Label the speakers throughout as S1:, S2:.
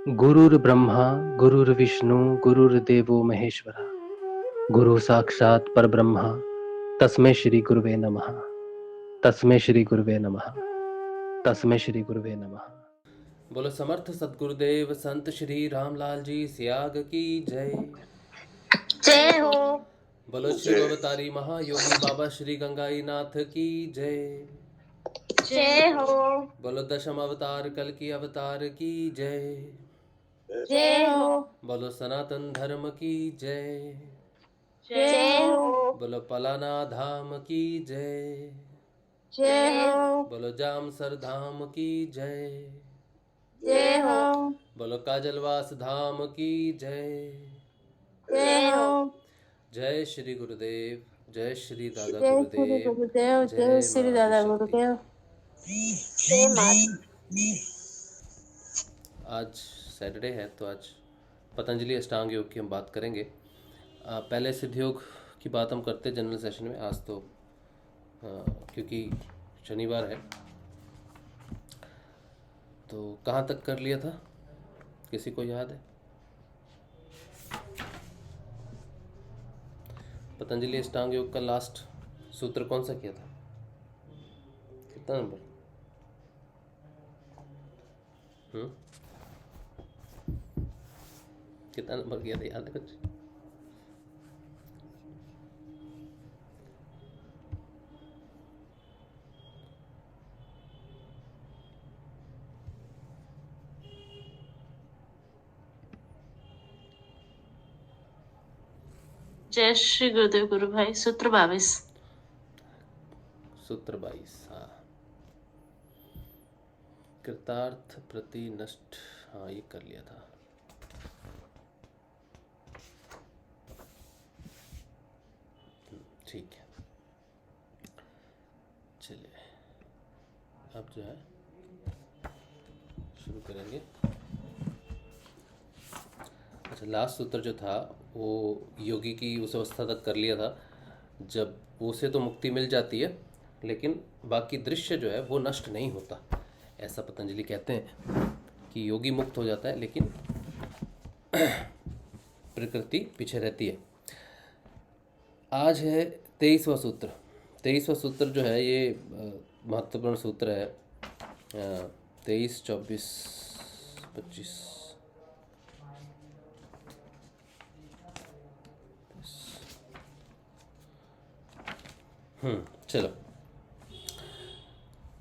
S1: गुरुर्ब्रह्मा गुरुर्विष्णु गुरुर्देवो महेश्वरा गुरु साक्षात् परब्रह्म तस्मै श्री गुरुवे नमः। तस्मै श्री गुरुवे नमः। तस्मै श्री गुरुवे नमः। बोलो समर्थ सतगुरुदेव संत श्री रामलाल जी सियाग की जय।
S2: जय हो।
S1: बोलो शिव अवतारी महायोगी बाबा श्री गंगाई नाथ की जय।
S2: जय हो।
S1: बोलो दशम अवतार कल की अवतार की जय।
S2: जय हो।
S1: बोलो सनातन धर्म की जय।
S2: जय हो।
S1: बोलो पलाना धाम की जय।
S2: जय हो।
S1: बोलो जामसर धाम की जय।
S2: जय हो।
S1: बोलो काजलवास धाम की जय।
S2: जय हो।
S1: जय श्री गुरुदेव। जय श्री दादा
S2: जय श्री
S1: गुरुदेव।
S2: गुरुदेव। जय
S1: माँ
S2: श्री दादा
S1: आदिशक्ति।
S2: गुरुदेव। जय माता।
S1: आज सैटरडे है तो आज पतंजलि अष्टांग योग की हम बात करेंगे। पहले सिद्ध योग की बात हम करते जनरल सेशन में। आज तो क्योंकि शनिवार है तो कहाँ तक कर लिया था, किसी को याद है? पतंजलि अष्टांग योग का लास्ट सूत्र कौन सा किया था? कितना नंबर? कितना नंबर किया था, याद है कुछ?
S2: जय श्री गुरुदेव गुरु भाई। सूत्र 22।
S1: सूत्र 22। हाँ, कृतार्थ प्रति नष्ट। हाँ, ये कर लिया था। ठीक है, चलिए अब जो है शुरू करेंगे। अच्छा, लास्ट सूत्र जो था वो योगी की उस अवस्था तक कर लिया था जब उसे तो मुक्ति मिल जाती है लेकिन बाकी दृश्य जो है वो नष्ट नहीं होता। ऐसा पतंजलि कहते हैं कि योगी मुक्त हो जाता है लेकिन प्रकृति पीछे रहती है। आज है 23वां सूत्र। 23वां सूत्र जो है ये महत्वपूर्ण सूत्र है। 23, 24, 25। चलो,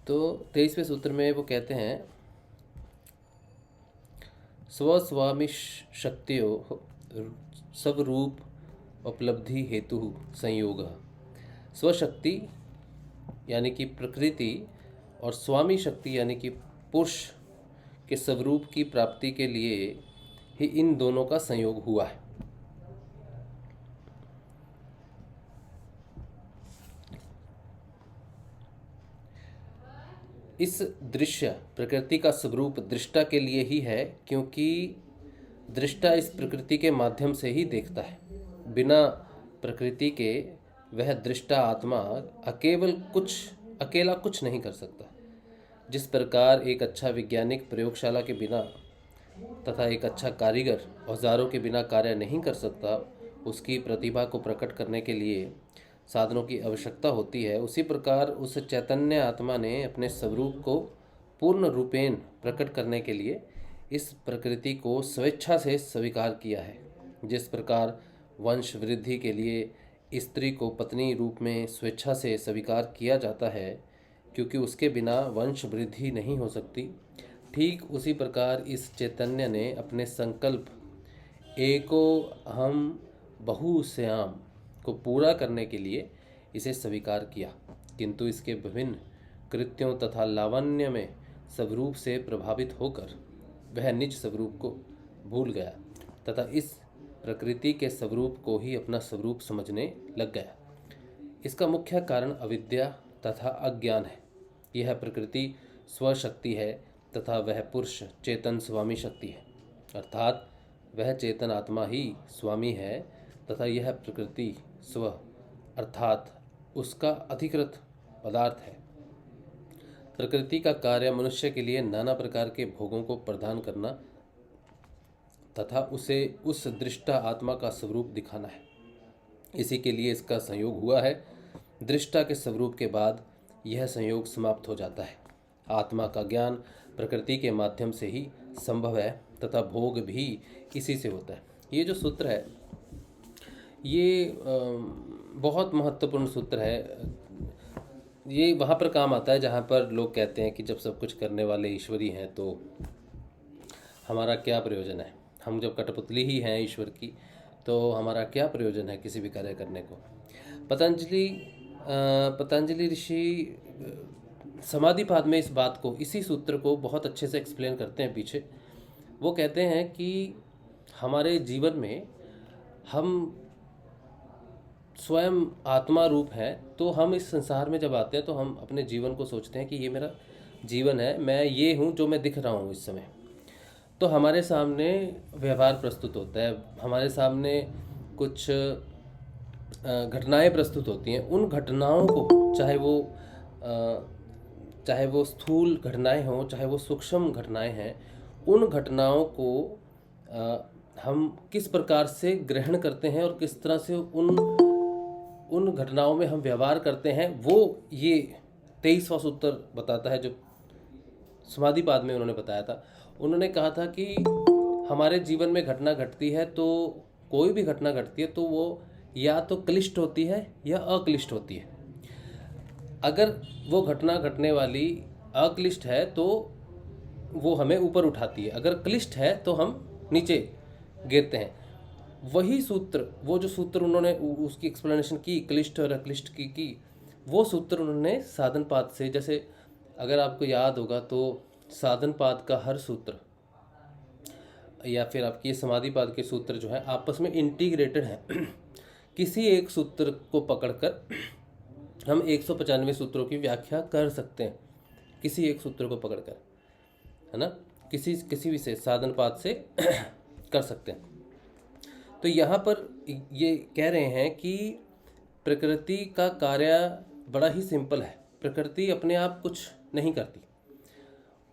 S1: तो 23वें सूत्र में वो कहते हैं स्वस्वामी शक्तियों स्वरूप उपलब्धि हेतु संयोग। स्वशक्ति यानी कि प्रकृति और स्वामी शक्ति यानी कि पुरुष के स्वरूप की प्राप्ति के लिए ही इन दोनों का संयोग हुआ है। इस दृश्य प्रकृति का स्वरूप दृष्टा के लिए ही है क्योंकि दृष्टा इस प्रकृति के माध्यम से ही देखता है। बिना प्रकृति के वह दृष्टा आत्मा अकेला कुछ नहीं कर सकता। जिस प्रकार एक अच्छा वैज्ञानिक प्रयोगशाला के बिना तथा एक अच्छा कारीगर औजारों के बिना कार्य नहीं कर सकता, उसकी प्रतिभा को प्रकट करने के लिए साधनों की आवश्यकता होती है, उसी प्रकार उस चैतन्य आत्मा ने अपने स्वरूप को पूर्ण रूपेण प्रकट करने के लिए इस प्रकृति को स्वेच्छा से स्वीकार किया है। जिस प्रकार वंश वृद्धि के लिए स्त्री को पत्नी रूप में स्वेच्छा से स्वीकार किया जाता है क्योंकि उसके बिना वंश वृद्धि नहीं हो सकती, ठीक उसी प्रकार इस चैतन्य ने अपने संकल्प एको हम बहुश्याम को पूरा करने के लिए इसे स्वीकार किया, किंतु इसके विभिन्न कृत्यों तथा लावण्य में स्वरूप से प्रभावित होकर वह निज स्वरूप को भूल गया तथा इस प्रकृति के स्वरूप को ही अपना स्वरूप समझने लग गया। इसका मुख्य कारण अविद्या तथा अज्ञान है। यह प्रकृति स्वशक्ति है तथा वह पुरुष चेतन स्वामी शक्ति है, अर्थात वह चेतन आत्मा ही स्वामी है तथा यह प्रकृति स्व अर्थात उसका अधिकृत पदार्थ है। प्रकृति का कार्य मनुष्य के लिए नाना प्रकार के भोगों को प्रदान करना तथा उसे उस दृष्टा आत्मा का स्वरूप दिखाना है। इसी के लिए इसका संयोग हुआ है। दृष्टा के स्वरूप के बाद यह संयोग समाप्त हो जाता है। आत्मा का ज्ञान प्रकृति के माध्यम से ही संभव है तथा भोग भी इसी से होता है। ये जो सूत्र है ये बहुत महत्वपूर्ण सूत्र है। ये वहाँ पर काम आता है जहाँ पर लोग कहते हैं कि जब सब कुछ करने वाले ईश्वरी हैं तो हमारा क्या प्रयोजन है। हम जब कठपुतली ही हैं ईश्वर की तो हमारा क्या प्रयोजन है किसी भी कार्य करने को। पतंजलि ऋषि समाधिपाद में इस बात को, इसी सूत्र को बहुत अच्छे से एक्सप्लेन करते हैं पीछे। वो कहते हैं कि हमारे जीवन में हम स्वयं आत्मा रूप है, तो हम इस संसार में जब आते हैं तो हम अपने जीवन को सोचते हैं कि ये मेरा जीवन है, मैं ये हूँ जो मैं दिख रहा हूँ इस समय। तो हमारे सामने व्यवहार प्रस्तुत होता है, हमारे सामने कुछ घटनाएं प्रस्तुत होती हैं। उन घटनाओं को चाहे वो स्थूल घटनाएं हों, चाहे वो सूक्ष्म घटनाएं हैं, उन घटनाओं को हम किस प्रकार से ग्रहण करते हैं और किस तरह से उन घटनाओं में हम व्यवहार करते हैं, वो ये 23वां सूत्र बताता है जो समाधिपाद में उन्होंने बताया था। उन्होंने कहा था कि हमारे जीवन में घटना घटती है, तो कोई भी घटना घटती है तो वो या तो क्लिष्ट होती है या अक्लिष्ट होती है। अगर वो घटना घटने वाली अक्लिष्ट है तो वो हमें ऊपर उठाती है, अगर क्लिष्ट है तो हम नीचे गिरते हैं। वही सूत्र, वो जो सूत्र उन्होंने उसकी एक्सप्लेनेशन की क्लिष्ट और अक्लिष्ट की वो सूत्र उन्होंने साधनपाद से, जैसे अगर आपको याद होगा तो साधनपाद का हर सूत्र या फिर आपकी समाधिपाद के सूत्र जो है आपस में इंटीग्रेटेड है। किसी एक सूत्र को पकड़कर हम 195 सूत्रों की व्याख्या कर सकते हैं, किसी एक सूत्र को पकड़कर, है ना, किसी विशेष साधनपाद से कर सकते हैं। तो यहाँ पर ये कह रहे हैं कि प्रकृति का कार्य बड़ा ही सिंपल है। प्रकृति अपने आप कुछ नहीं करती।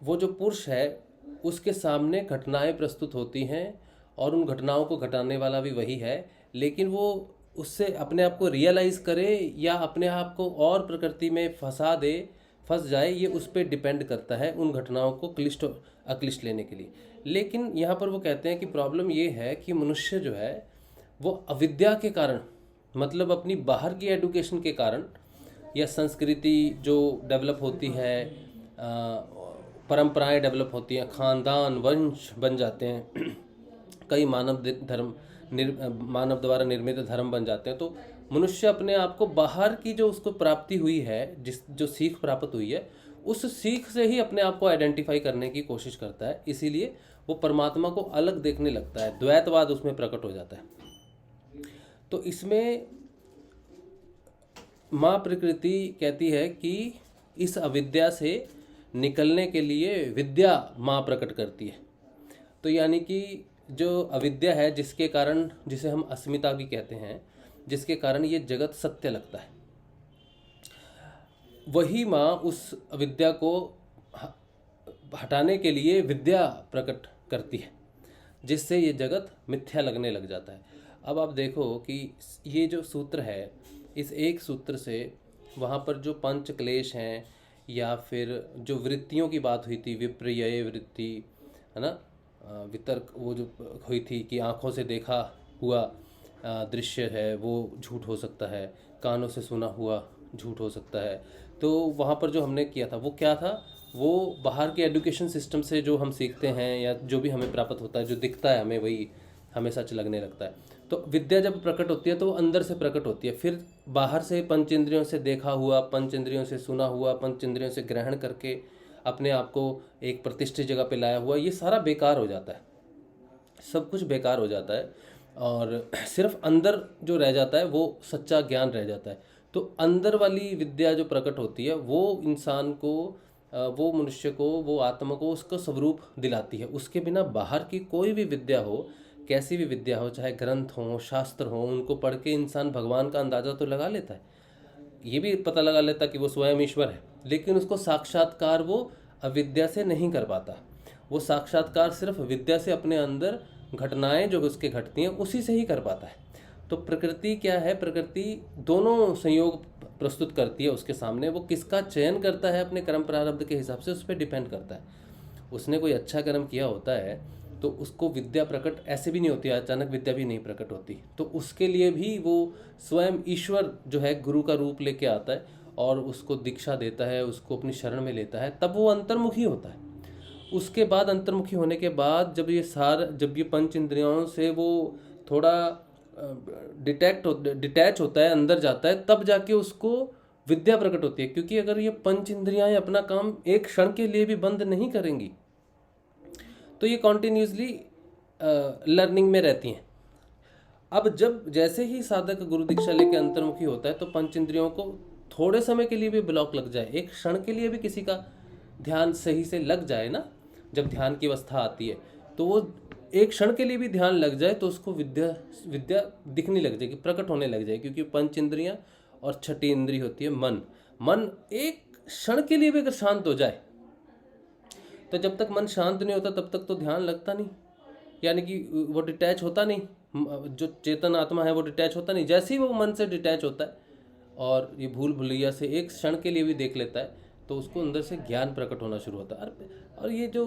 S1: वो जो पुरुष है उसके सामने घटनाएं प्रस्तुत होती हैं और उन घटनाओं को घटाने वाला भी वही है, लेकिन वो उससे अपने आप को रियलाइज़ करे या अपने आप को और प्रकृति में फंस जाए, ये उस पर डिपेंड करता है उन घटनाओं को क्लिष्ट अक्लिष्ट लेने के लिए। लेकिन यहाँ पर वो कहते हैं कि प्रॉब्लम ये है कि मनुष्य जो है वो अविद्या के कारण, मतलब अपनी बाहर की एडुकेशन के कारण या संस्कृति जो डेवलप होती है, परंपराएं डेवलप होती हैं, खानदान वंश बन जाते हैं, कई मानव द्वारा निर्मित धर्म बन जाते हैं। तो मनुष्य अपने आप को बाहर की जो उसको प्राप्ति हुई है, जो सीख प्राप्त हुई है, उस सीख से ही अपने आप को आइडेंटिफाई करने की कोशिश करता है। इसीलिए वो परमात्मा को अलग देखने लगता है, द्वैतवाद उसमें प्रकट हो जाता है। तो इसमें माँ प्रकृति कहती है कि इस अविद्या से निकलने के लिए विद्या माँ प्रकट करती है। तो यानी कि जो अविद्या है, जिसके कारण, जिसे हम अस्मिता भी कहते हैं, जिसके कारण ये जगत सत्य लगता है, वही माँ उस अविद्या को हटाने के लिए विद्या प्रकट करती है, जिससे ये जगत मिथ्या लगने लग जाता है। अब आप देखो कि ये जो सूत्र है, इस एक सूत्र से वहाँ पर जो पंच क्लेश हैं या फिर जो वृत्तियों की बात हुई थी, विपर्यय वृत्ति, है ना, वितर्क, वो जो हुई थी कि आँखों से देखा हुआ दृश्य है वो झूठ हो सकता है, कानों से सुना हुआ झूठ हो सकता है। तो वहाँ पर जो हमने किया था वो क्या था, वो बाहर के एजुकेशन सिस्टम से जो हम सीखते हैं या जो भी हमें प्राप्त होता है, जो दिखता है हमें वही हमें सच लगने लगता है। तो विद्या जब प्रकट होती है तो वो अंदर से प्रकट होती है, फिर बाहर से पंचेंद्रियों से देखा हुआ, पंचेंद्रियों से सुना हुआ, पंचेंद्रियों से ग्रहण करके अपने आप को एक प्रतिष्ठित जगह पे लाया हुआ, ये सारा बेकार हो जाता है, सब कुछ बेकार हो जाता है और सिर्फ अंदर जो रह जाता है वो सच्चा ज्ञान रह जाता है। तो अंदर वाली विद्या जो प्रकट होती है वो इंसान को, वो मनुष्य को, वो आत्मा को उसका स्वरूप दिलाती है। उसके बिना बाहर की कोई भी विद्या हो, कैसी भी विद्या हो, चाहे ग्रंथ हो, शास्त्र हो, उनको पढ़ के इंसान भगवान का अंदाज़ा तो लगा लेता है, ये भी पता लगा लेता कि वो स्वयं ईश्वर है, लेकिन उसको साक्षात्कार वो अविद्या से नहीं कर पाता। वो साक्षात्कार सिर्फ विद्या से अपने अंदर घटनाएं जो उसके घटती हैं उसी से ही कर पाता है। तो प्रकृति क्या है, प्रकृति दोनों संयोग प्रस्तुत करती है उसके सामने। वो किसका चयन करता है अपने कर्म प्रारब्ध के हिसाब से, उस पर डिपेंड करता है। उसने कोई अच्छा कर्म किया होता है तो उसको विद्या प्रकट ऐसे भी नहीं होती, अचानक विद्या भी नहीं प्रकट होती। तो उसके लिए भी वो स्वयं ईश्वर जो है गुरु का रूप लेके आता है और उसको दीक्षा देता है, उसको अपनी शरण में लेता है, तब वो अंतर्मुखी होता है। उसके बाद अंतर्मुखी होने के बाद जब ये पंच इंद्रियों से वो थोड़ा डिटैच होता है, अंदर जाता है, तब जाके उसको विद्या प्रकट होती है। क्योंकि अगर ये पंच इंद्रियां अपना काम एक क्षण के लिए भी बंद नहीं करेंगी तो ये कॉन्टिन्यूसली लर्निंग में रहती हैं। अब जब जैसे ही साधक गुरु दीक्षा लेके अंतर्मुखी होता है तो पंच इंद्रियों को थोड़े समय के लिए भी ब्लॉक लग जाए, एक क्षण के लिए भी किसी का ध्यान सही से लग जाए ना, जब ध्यान की अवस्था आती है तो वो एक क्षण के लिए भी ध्यान लग जाए तो उसको विद्या दिखने लग जाएगी, प्रकट होने लग जाएगी। क्योंकि पंच इंद्रियां और छठी इंद्री होती है मन एक क्षण के लिए भी अगर शांत हो जाए, तो जब तक मन शांत नहीं होता तब तक तो ध्यान लगता नहीं, यानी कि वो डिटैच होता नहीं, जो चेतन आत्मा है वो डिटैच होता नहीं। जैसे ही वो मन से डिटैच होता है और ये भूल भुलैया से एक क्षण के लिए भी देख लेता है तो उसको अंदर से ज्ञान प्रकट होना शुरू होता है। और ये जो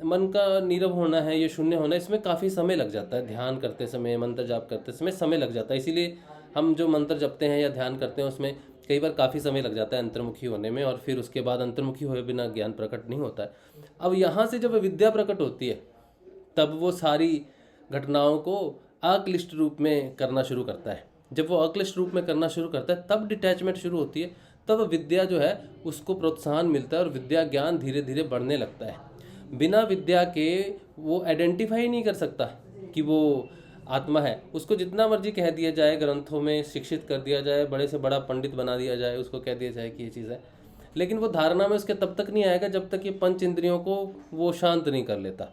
S1: मन का नीरव होना है, ये शून्य होना है, इसमें काफ़ी समय लग जाता है। ध्यान करते समय, मंत्र जाप करते समय समय लग जाता है। इसीलिए हम जो मंत्र जपते हैं या ध्यान करते हैं उसमें कई बार काफ़ी समय लग जाता है अंतर्मुखी होने में, और फिर उसके बाद अंतर्मुखी हुए बिना ज्ञान प्रकट नहीं होता है। अब यहाँ से जब विद्या प्रकट होती है तब वो सारी घटनाओं को अक्लिष्ट रूप में करना शुरू करता है। जब वो अक्लिष्ट रूप में करना शुरू करता है तब डिटैचमेंट शुरू होती है, तब विद्या जो है उसको प्रोत्साहन मिलता है और विद्या ज्ञान धीरे धीरे बढ़ने लगता है। बिना विद्या के वो आइडेंटिफाई नहीं कर सकता कि वो आत्मा है। उसको जितना मर्जी कह दिया जाए, ग्रंथों में शिक्षित कर दिया जाए, बड़े से बड़ा पंडित बना दिया जाए, उसको कह दिया जाए कि ये चीज़ है, लेकिन वो धारणा में उसके तब तक नहीं आएगा जब तक ये पंच इंद्रियों को वो शांत नहीं कर लेता।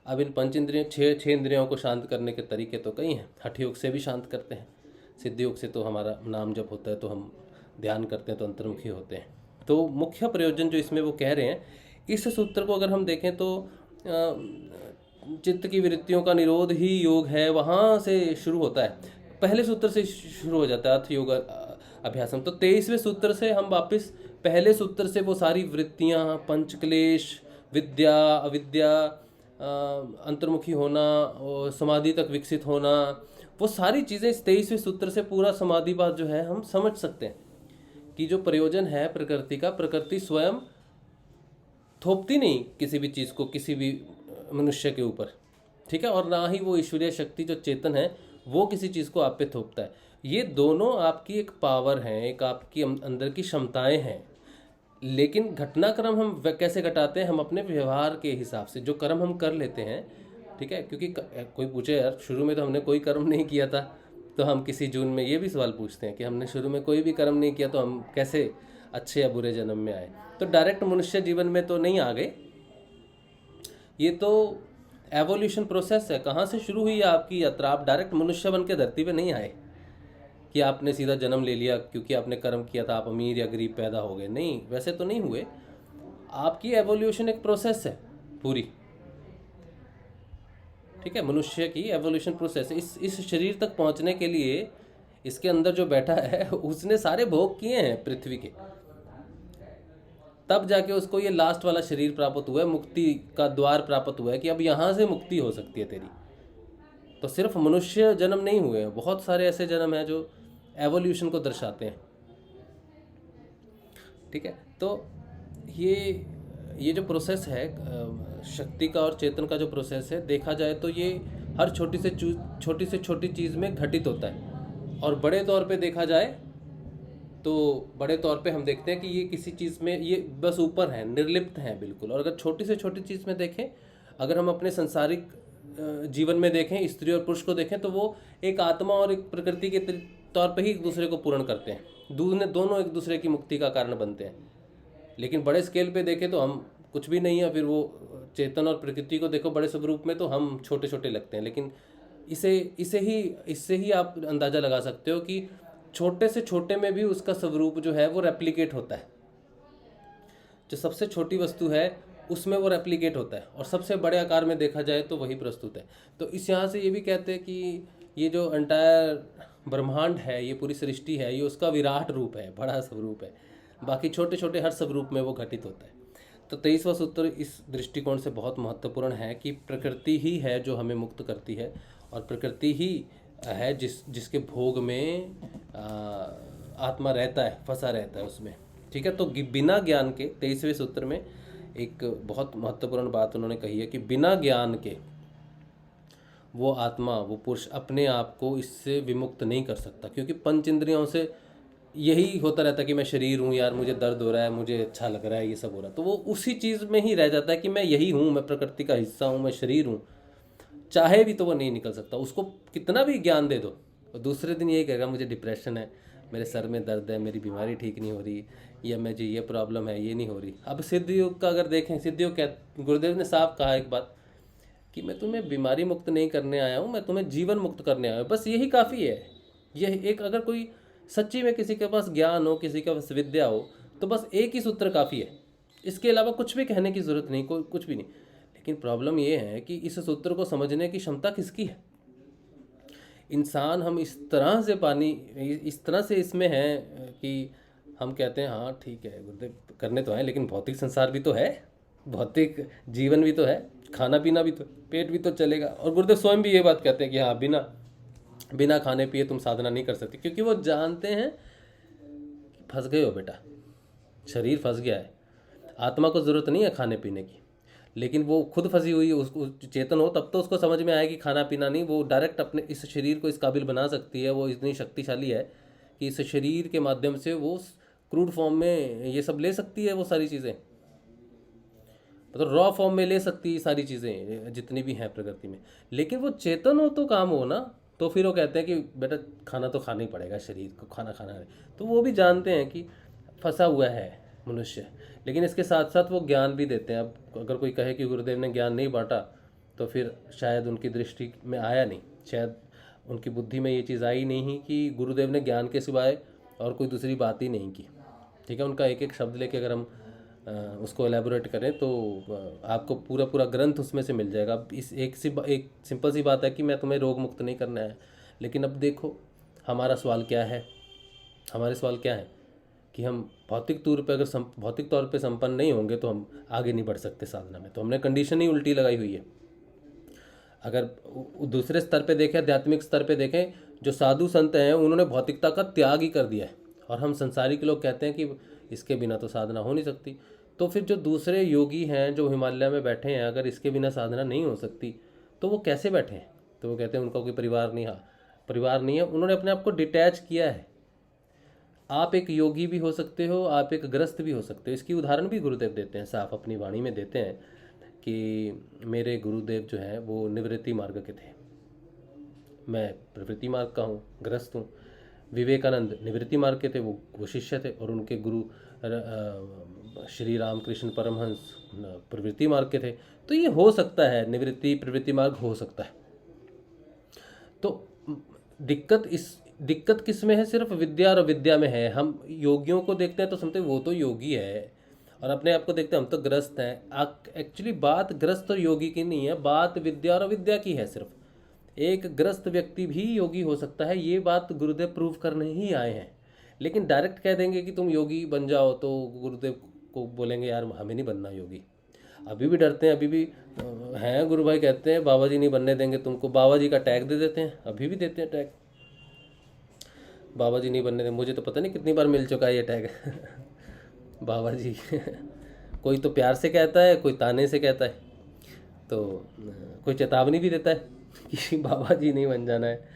S1: अब इन पंच इंद्रियों छः इंद्रियों को शांत करने के तरीके तो कई हैं। हठ योग से भी शांत करते हैं, सिद्धि योग से तो हमारा नाम जब होता है तो हम ध्यान करते हैं तो अंतर्मुखी होते हैं। तो मुख्य प्रयोजन जो इसमें वो कह रहे हैं, इस सूत्र को अगर हम देखें तो चित्त की वृत्तियों का निरोध ही योग है, वहाँ से शुरू होता है। पहले सूत्र से शुरू हो जाता है अर्थ योग अभ्यासम। तो 23वें सूत्र से हम वापस पहले सूत्र से वो सारी वृत्तियाँ, पंचक्लेश, विद्या, अविद्या, अंतर्मुखी होना और समाधि तक विकसित होना, वो सारी चीज़ें इस 23वें सूत्र से पूरा समाधिवाद जो है हम समझ सकते हैं कि जो प्रयोजन है प्रकृति का, प्रकृति स्वयं थोपती नहीं किसी भी चीज़ को किसी भी मनुष्य के ऊपर, ठीक है, और ना ही वो ईश्वरीय शक्ति जो चेतन है वो किसी चीज़ को आप पे थोपता है। ये दोनों आपकी एक पावर है, एक आपकी अंदर की क्षमताएं हैं। लेकिन घटनाक्रम हम कैसे घटाते हैं? हम अपने व्यवहार के हिसाब से जो कर्म हम कर लेते हैं, ठीक है। क्योंकि कोई पूछे यार शुरू में तो हमने कोई कर्म नहीं किया था, तो हम किसी जून में ये भी सवाल पूछते हैं कि हमने शुरू में कोई भी कर्म नहीं किया तो हम कैसे अच्छे या बुरे जन्म में आए। तो डायरेक्ट मनुष्य जीवन में तो नहीं आ गए, ये तो एवोल्यूशन प्रोसेस है। कहाँ से शुरू हुई आपकी यात्रा? आप डायरेक्ट मनुष्य बन के धरती पे नहीं आए कि आपने सीधा जन्म ले लिया क्योंकि आपने कर्म किया था, आप अमीर या गरीब पैदा हो गए। नहीं, वैसे तो नहीं हुए। आपकी एवोल्यूशन एक प्रोसेस है पूरी, ठीक है। मनुष्य की एवोल्यूशन प्रोसेस इस शरीर तक पहुंचने के लिए इसके अंदर जो बैठा है उसने सारे भोग किए हैं पृथ्वी के, तब जाके उसको ये लास्ट वाला शरीर प्राप्त हुआ है, मुक्ति का द्वार प्राप्त हुआ है कि अब यहाँ से मुक्ति हो सकती है तेरी। तो सिर्फ मनुष्य जन्म नहीं हुए हैं, बहुत सारे ऐसे जन्म हैं जो एवोल्यूशन को दर्शाते हैं, ठीक है। तो ये जो प्रोसेस है शक्ति का और चेतन का जो प्रोसेस है, देखा जाए तो ये हर छोटी से छोटी चीज़ में घटित होता है। और बड़े तौर पे देखा जाए तो बड़े तौर पे हम देखते हैं कि ये किसी चीज़ में ये बस ऊपर है, निर्लिप्त हैं बिल्कुल। और अगर छोटी से छोटी चीज़ में देखें, अगर हम अपने संसारिक जीवन में देखें, स्त्री और पुरुष को देखें, तो वो एक आत्मा और एक प्रकृति के तौर पे ही एक दूसरे को पूर्ण करते हैं। दोनों एक दूसरे की मुक्ति का कारण बनते हैं। लेकिन बड़े स्केल पे देखें तो हम कुछ भी नहीं है। फिर वो चेतन और प्रकृति को देखो बड़े स्वरूप में तो हम छोटे छोटे लगते हैं। लेकिन इससे ही आप अंदाज़ा लगा सकते हो कि छोटे से छोटे में भी उसका स्वरूप जो है वो रेप्लिकेट होता है। जो सबसे छोटी वस्तु है उसमें वो रेप्लिकेट होता है, और सबसे बड़े आकार में देखा जाए तो वही प्रस्तुत है। तो इस यहाँ से ये भी कहते हैं कि ये जो एंटायर ब्रह्मांड है, ये पूरी सृष्टि है, ये उसका विराट रूप है, बड़ा स्वरूप है। बाकी छोटे छोटे हर स्वरूप में वो घटित होता है। तो 23वां सूत्र इस दृष्टिकोण से बहुत महत्वपूर्ण है कि प्रकृति ही है जो हमें मुक्त करती है, और प्रकृति ही है जिसके भोग में आत्मा रहता है, फंसा रहता है उसमें। ठीक है, तो बिना ज्ञान के 23वें सूत्र में एक बहुत महत्वपूर्ण बात उन्होंने कही है कि बिना ज्ञान के वो आत्मा, वो पुरुष अपने आप को इससे विमुक्त नहीं कर सकता, क्योंकि पंच इंद्रियों से यही होता रहता है कि मैं शरीर हूँ यार, मुझे दर्द हो रहा है, मुझे अच्छा लग रहा है, ये सब हो रहा है, तो वो उसी चीज़ में ही रह जाता है कि मैं यही हूँ, मैं प्रकृति का हिस्सा हूँ, मैं शरीर हूँ। चाहे भी तो वो नहीं निकल सकता, उसको कितना भी ज्ञान दे दो, और दूसरे दिन यही कहेगा मुझे डिप्रेशन है, मेरे सर में दर्द है, मेरी बीमारी ठीक नहीं हो रही, या मुझे ये प्रॉब्लम है, ये नहीं हो रही। अब सिद्ध योग का अगर देखें, सिद्ध योग क्या, गुरुदेव ने साफ कहा एक बात कि मैं तुम्हें बीमारी मुक्त नहीं करने आया हूँ, मैं तुम्हें जीवन मुक्त करने आया हूँ, बस यही काफ़ी है। यह एक, अगर कोई सच्ची में किसी के पास ज्ञान हो, किसी के पास विद्या हो, तो बस एक ही सूत्र काफ़ी है, इसके अलावा कुछ भी कहने की ज़रूरत नहीं, कोई कुछ भी नहीं। लेकिन प्रॉब्लम ये है कि इस सूत्र को समझने की क्षमता किसकी है? इंसान हम इस तरह से इस तरह से इसमें है कि हम कहते हैं हाँ ठीक है गुरुदेव करने तो है, लेकिन भौतिक संसार भी तो है, भौतिक जीवन भी तो है, खाना पीना भी तो, पेट भी तो चलेगा। और गुरुदेव स्वयं भी ये बात कहते हैं कि हाँ बिना खाने पिए तुम साधना नहीं कर सकते, क्योंकि वो जानते हैं कि फंस गए हो बेटा, शरीर फंस गया है, आत्मा को ज़रूरत नहीं है खाने पीने की, लेकिन वो खुद फंसी हुई है, उसको चेतन हो तब तो उसको समझ में आएगी खाना पीना नहीं, वो डायरेक्ट अपने इस शरीर को इस काबिल बना सकती है, वो इतनी शक्तिशाली है कि इस शरीर के माध्यम से वो क्रूड फॉर्म में ये सब ले सकती है, वो सारी चीज़ें मतलब रॉ फॉर्म में ले सकती है सारी चीज़ें जितनी भी हैं प्रकृति में। लेकिन वो चेतन हो तो काम हो ना, तो फिर वो कहते हैं कि बेटा खाना तो खाना ही पड़ेगा, शरीर को खाना खाना है। तो वो भी जानते हैं कि फंसा हुआ है मनुष्य, लेकिन इसके साथ साथ वो ज्ञान भी देते हैं। अब अगर कोई कहे कि गुरुदेव ने ज्ञान नहीं बांटा, तो फिर शायद उनकी दृष्टि में आया नहीं, शायद उनकी बुद्धि में ये चीज़ आई नहीं कि गुरुदेव ने ज्ञान के सिवाय और कोई दूसरी बात ही नहीं की। ठीक है, उनका एक एक शब्द लेके अगर हम उसको एलेबोरेट करें तो आपको पूरा पूरा ग्रंथ उसमें से मिल जाएगा। अब इस एक सिंपल सी बात है कि मैं तुम्हें रोग मुक्त नहीं करना है, लेकिन अब देखो हमारा सवाल क्या है, हमारे सवाल क्या है कि हम भौतिक तौर पे संपन्न नहीं होंगे तो हम आगे नहीं बढ़ सकते साधना में। तो हमने कंडीशन ही उल्टी लगाई हुई है। अगर दूसरे स्तर पे देखें, आध्यात्मिक स्तर पे देखें, जो साधु संत हैं उन्होंने भौतिकता का त्याग ही कर दिया है, और हम संसारिक लोग कहते हैं कि इसके बिना तो साधना हो नहीं सकती। तो फिर जो दूसरे योगी हैं जो हिमालय में बैठे हैं, अगर इसके बिना साधना नहीं हो सकती तो वो कैसे बैठे हैं? तो वो कहते हैं उनका कोई परिवार नहीं, हाँ परिवार नहीं है, उन्होंने अपने आप को डिटैच किया है। आप एक योगी भी हो सकते हो, आप एक ग्रस्त भी हो सकते हो। इसकी उदाहरण भी गुरुदेव देते हैं, साफ अपनी वाणी में देते हैं कि मेरे गुरुदेव जो हैं वो निवृत्ति मार्ग के थे, मैं प्रवृत्ति मार्ग का हूँ, ग्रस्त हूँ। विवेकानंद निवृत्ति मार्ग के थे, वो शिष्य थे, और उनके गुरु श्री रामकृष्ण परमहंस प्रवृत्ति मार्ग के थे। तो ये हो सकता है, निवृत्ति प्रवृत्ति मार्ग हो सकता है। तो दिक्कत किस में है? सिर्फ विद्या और अविद्या में है। हम योगियों को देखते हैं तो समझते वो तो योगी है, और अपने आप को देखते हैं हम तो ग्रस्त हैं। एक्चुअली बात ग्रस्त और योगी की नहीं है, बात विद्या और अविद्या की है। सिर्फ एक ग्रस्त व्यक्ति भी योगी हो सकता है, ये बात गुरुदेव प्रूव करने ही आए हैं। लेकिन डायरेक्ट कह देंगे कि तुम योगी बन जाओ तो गुरुदेव को बोलेंगे यार हमें नहीं बनना योगी। अभी भी डरते हैं, अभी भी हैं गुरु भाई कहते हैं बाबा जी नहीं बनने देंगे तुमको, बाबा जी का टैग दे देते हैं, अभी भी देते हैं टैग, बाबा जी नहीं बनने देंगे। मुझे तो पता नहीं कितनी बार मिल चुका है ये टैग बाबा जी कोई तो प्यार से कहता है, कोई ताने से कहता है, तो कोई चेतावनी भी देता है कि बाबा जी नहीं बन जाना है।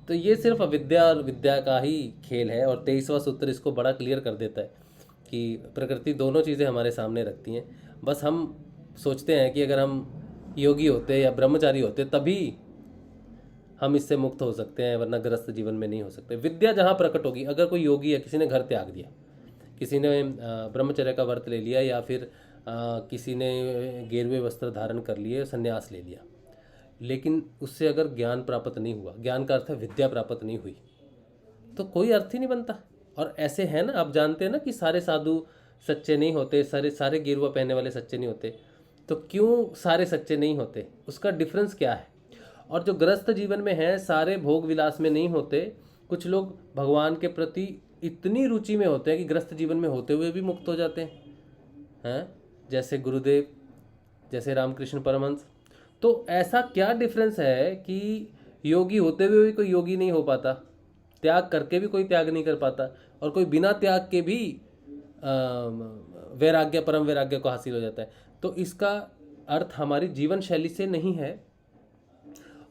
S1: तो ये सिर्फ अविद्या और विद्या का ही खेल है। और 23वां सूत्र इसको बड़ा क्लियर कर देता है कि प्रकृति दोनों चीज़ें हमारे सामने रखती हैं। बस हम सोचते हैं कि अगर हम योगी होते या ब्रह्मचारी होते तभी हम इससे मुक्त हो सकते हैं, वरना ग्रस्त जीवन में नहीं हो सकते। विद्या जहाँ प्रकट होगी, अगर कोई योगी है, किसी ने घर त्याग दिया, किसी ने ब्रह्मचर्य का व्रत ले लिया, या फिर किसी ने गेरुए वस्त्र धारण कर लिए, संन्यास ले लिया, लेकिन उससे अगर ज्ञान प्राप्त नहीं हुआ, ज्ञान का अर्थ है विद्या प्राप्त नहीं हुई, तो कोई अर्थ ही नहीं बनता। और ऐसे है ना, आप जानते हैं ना कि सारे साधु सच्चे नहीं होते, सारे सारे गेरुआ पहनने वाले सच्चे नहीं होते, तो क्यों सारे सच्चे नहीं होते? उसका डिफरेंस क्या है? और जो गृहस्थ जीवन में है सारे भोग विलास में नहीं होते, कुछ लोग भगवान के प्रति इतनी रुचि में होते हैं कि गृहस्थ जीवन में होते हुए भी मुक्त हो जाते हैं, जैसे गुरुदेव, जैसे रामकृष्ण परमहंस। तो ऐसा क्या डिफरेंस है कि योगी होते हुए भी कोई योगी नहीं हो पाता, त्याग करके भी कोई त्याग नहीं कर पाता, और कोई बिना त्याग के भी वैराग्य, परम वैराग्य को हासिल हो जाता है? तो इसका अर्थ हमारी जीवन शैली से नहीं है,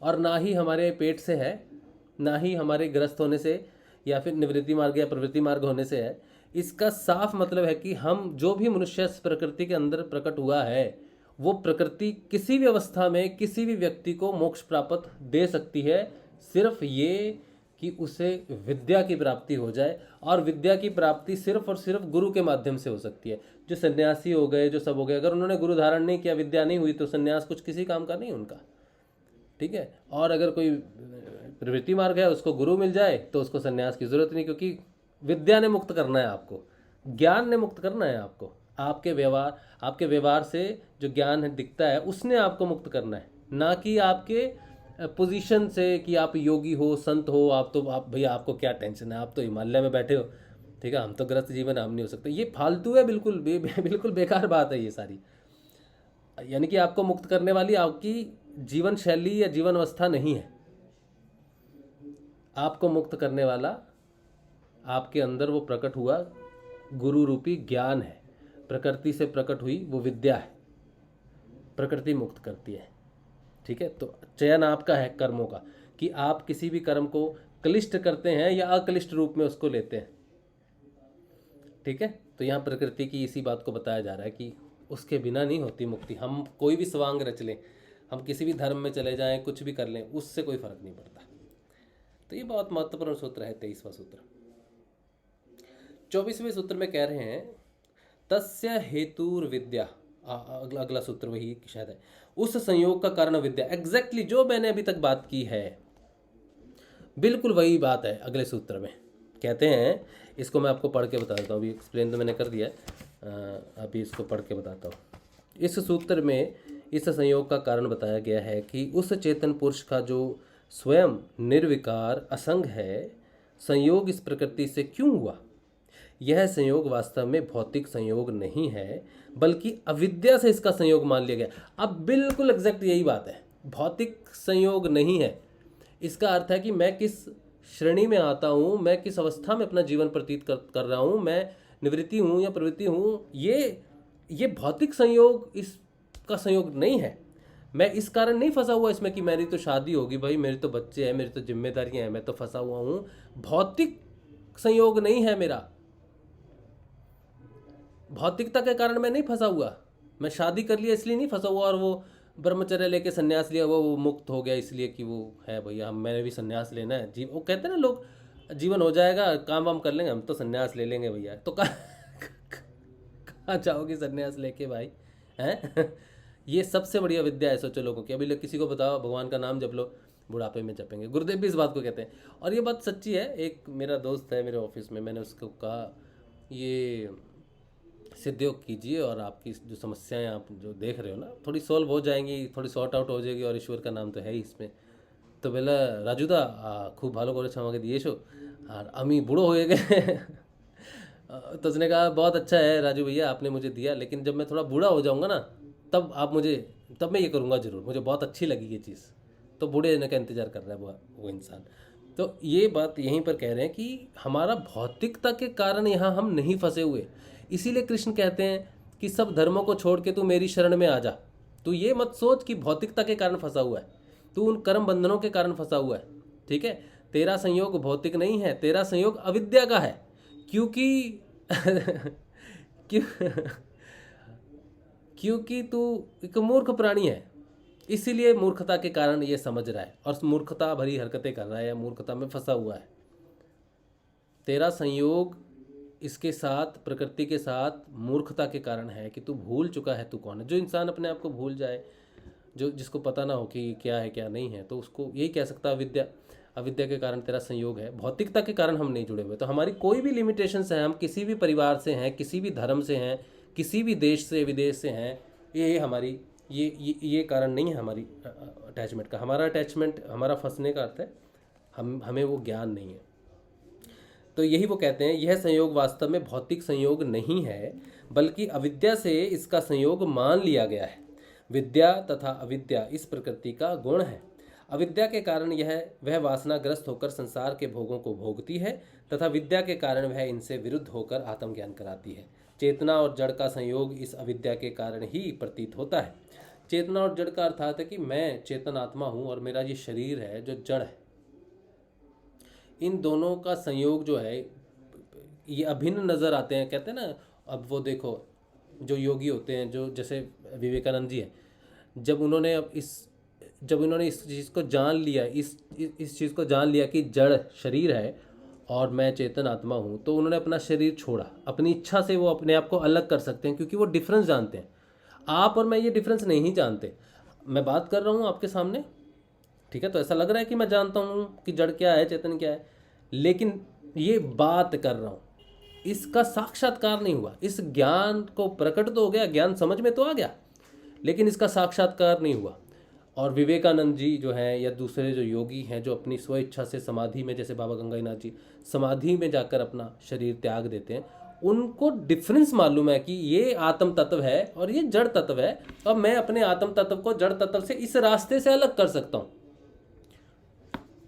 S1: और ना ही हमारे पेट से है, ना ही हमारे ग्रस्त होने से या फिर निवृत्ति मार्ग या प्रवृत्ति मार्ग होने से है। इसका साफ मतलब है कि हम जो भी मनुष्य प्रकृति के अंदर प्रकट हुआ है, वो प्रकृति किसी भी अवस्था में किसी भी व्यक्ति को मोक्ष प्राप्त दे सकती है, सिर्फ ये कि उसे विद्या की प्राप्ति हो जाए। और विद्या की प्राप्ति सिर्फ और सिर्फ गुरु के माध्यम से हो सकती है। जो सन्यासी हो गए, जो सब हो गए, अगर उन्होंने गुरु धारण नहीं किया, विद्या नहीं हुई, तो सन्यास कुछ किसी काम का नहीं उनका, ठीक है। और अगर कोई प्रवृत्ति मार्ग है, उसको गुरु मिल जाए तो उसको सन्यास की जरूरत नहीं, क्योंकि विद्या ने मुक्त करना है आपको, ज्ञान ने मुक्त करना है आपको। आपके व्यवहार से जो ज्ञान है दिखता है, उसने आपको मुक्त करना है, ना कि आपके पोजीशन से कि आप योगी हो, संत हो। आप भैया आपको क्या टेंशन है, आप तो हिमालय में बैठे हो, ठीक है, हम तो ग्रस्त जीवन हम नहीं हो सकते। ये फालतू है, बिल्कुल बिल्कुल बेकार बात है ये सारी। यानी कि आपको मुक्त करने वाली आपकी जीवन शैली या जीवन अवस्था नहीं है। आपको मुक्त करने वाला आपके अंदर वो प्रकट हुआ गुरु रूपी ज्ञान है, प्रकृति से प्रकट हुई वो विद्या है, प्रकृति मुक्त करती है, ठीक है। तो चयन आपका है कर्मों का, कि आप किसी भी कर्म को क्लिष्ट करते हैं या अक्लिष्ट रूप में उसको लेते हैं, ठीक है। तो यहाँ प्रकृति की इसी बात को बताया जा रहा है कि उसके बिना नहीं होती मुक्ति। हम कोई भी स्वांग रच लें, हम किसी भी धर्म में चले जाएं, कुछ भी कर लें, उससे कोई फर्क नहीं पड़ता। तो ये बहुत महत्वपूर्ण सूत्र है 23वां सूत्र। 24वें सूत्र में कह रहे हैं तस्य हेतुर विद्या। अगला सूत्र वही शायद है, उस संयोग का कारण विद्या। एग्जैक्टली जो मैंने अभी तक बात की है, बिल्कुल वही बात है अगले सूत्र में। कहते हैं, इसको मैं आपको पढ़ के बता देता हूँ, अभी एक्सप्लेन तो मैंने कर दिया, अभी इसको पढ़ के बताता हूँ। इस सूत्र में इस संयोग का कारण बताया गया है कि उस चेतन पुरुष का जो स्वयं निर्विकार असंग है, संयोग इस प्रकृति से क्यों हुआ? यह संयोग वास्तव में भौतिक संयोग नहीं है, बल्कि अविद्या से इसका संयोग मान लिया गया। अब बिल्कुल एग्जैक्ट यही बात है, भौतिक संयोग नहीं है। इसका अर्थ है कि मैं किस श्रेणी में आता हूँ, मैं किस अवस्था में अपना जीवन प्रतीत कर रहा हूँ, मैं निवृत्ति हूँ या प्रवृत्ति हूँ, ये भौतिक संयोग इसका संयोग नहीं है। मैं इस कारण नहीं फंसा हुआ इसमें कि मेरी तो शादी होगी, भाई मेरे तो बच्चे हैं, मेरी तो जिम्मेदारियां हैं, मैं तो फंसा हुआ हूँ। भौतिक संयोग नहीं है मेरा, भौतिकता के कारण मैं नहीं फंसा हुआ। मैं शादी कर लिया इसलिए नहीं फंसा हुआ, और वो ब्रह्मचर्य लेके संन्यास लिया वो मुक्त हो गया इसलिए कि वो है भैया मैंने भी संन्यास लेना है। वो कहते हैं ना लोग, जीवन हो जाएगा, काम वाम कर लेंगे, हम तो संन्यास ले लेंगे भैया। तो कहाँ जाओगे संन्यास लेके भाई, हैं? ये सबसे बढ़िया विद्या है, सोचो लोगों की। अभी किसी को बताओ भगवान का नाम जप लो, बुढ़ापे में जपेंगे। गुरुदेव भी इस बात को कहते हैं, और ये बात सच्ची है। एक मेरा दोस्त है मेरे ऑफिस में, मैंने उसको कहा ये सिद्धयोग कीजिए और आपकी जो समस्याएं आप जो देख रहे हो ना, थोड़ी सॉल्व हो जाएंगी, थोड़ी सॉर्ट आउट हो जाएगी, और ईश्वर का नाम तो है ही इसमें। तो बोला राजूदा खूब भालो करे क्षमा दिए शो और अमी बूढ़ो हो गए। तो उसने कहा बहुत अच्छा है राजू भैया आपने मुझे दिया, लेकिन जब मैं थोड़ा बूढ़ा हो जाऊंगा ना, तब मैं ये करूँगा जरूर, मुझे बहुत अच्छी लगी ये चीज़। तो बूढ़े होने का इंतजार कर रहा है वो इंसान। तो ये बात यहीं पर कह रहे हैं कि हमारा भौतिकता के कारण यहाँ हम नहीं फंसे हुए। इसीलिए कृष्ण कहते हैं कि सब धर्मों को छोड़ के तू मेरी शरण में आ जा। तू ये मत सोच कि भौतिकता के कारण फंसा हुआ है, तू उन कर्म बंधनों के कारण फंसा हुआ है, ठीक है। तेरा संयोग भौतिक नहीं है, तेरा संयोग अविद्या का है, क्योंकि क्योंकि तू एक मूर्ख प्राणी है, इसीलिए मूर्खता के कारण ये समझ रहा है और मूर्खता भरी हरकतें कर रहा है या मूर्खता में फंसा हुआ है। तेरा संयोग इसके साथ, प्रकृति के साथ मूर्खता के कारण है कि तू भूल चुका है तू कौन है। जो इंसान अपने आप को भूल जाए, जिसको पता ना हो कि क्या है क्या नहीं है, तो उसको यही कह सकता है विद्या। अविद्या के कारण तेरा संयोग है, भौतिकता के कारण हम नहीं जुड़े हुए। तो हमारी कोई भी लिमिटेशंस हैं, हम किसी भी परिवार से हैं, किसी भी धर्म से हैं, किसी भी देश से विदेश से हैं, ये हमारी ये कारण नहीं है हमारी अटैचमेंट का। हमारा अटैचमेंट, हमारा फंसने का अर्थ है हमें वो ज्ञान नहीं है। तो यही वो कहते हैं, यह संयोग वास्तव में भौतिक संयोग नहीं है, बल्कि अविद्या से इसका संयोग मान लिया गया है। विद्या तथा अविद्या इस प्रकृति का गुण है। अविद्या के कारण वह वासनाग्रस्त होकर संसार के भोगों को भोगती है तथा विद्या के कारण वह इनसे विरुद्ध होकर आत्मज्ञान कराती है। चेतना और जड़ का संयोग इस अविद्या के कारण ही प्रतीत होता है। चेतना और जड़ का अर्थात है कि मैं चेतन आत्मा हूँ और मेरा ये शरीर है जो जड़ है। इन दोनों का संयोग जो है ये अभिन्न नज़र आते हैं। कहते हैं ना, अब वो देखो जो योगी होते हैं, जो जैसे विवेकानंद जी हैं, जब उन्होंने इस चीज़ को जान लिया, इस चीज़ को जान लिया कि जड़ शरीर है और मैं चेतन आत्मा हूँ, तो उन्होंने अपना शरीर छोड़ा। अपनी इच्छा से वो अपने आप को अलग कर सकते हैं, क्योंकि वो डिफरेंस जानते हैं। आप और मैं ये डिफरेंस नहीं जानते। मैं बात कर रहा हूँ आपके सामने, ठीक है, तो ऐसा लग रहा है कि मैं जानता हूँ कि जड़ क्या है, चेतन क्या है, लेकिन ये बात कर रहा हूँ, इसका साक्षात्कार नहीं हुआ। इस ज्ञान को प्रकट तो हो गया, ज्ञान समझ में तो आ गया, लेकिन इसका साक्षात्कार नहीं हुआ। और विवेकानंद जी जो हैं या दूसरे जो योगी हैं जो अपनी स्व इच्छा से समाधि में, जैसे बाबा गंगानाथ जी समाधि में जाकर अपना शरीर त्याग देते हैं, उनको डिफरेंस मालूम है कि ये आत्म तत्व है और ये जड़ तत्व है, और मैं अपने आत्म तत्व को जड़ तत्व से इस रास्ते से अलग कर सकता हूँ।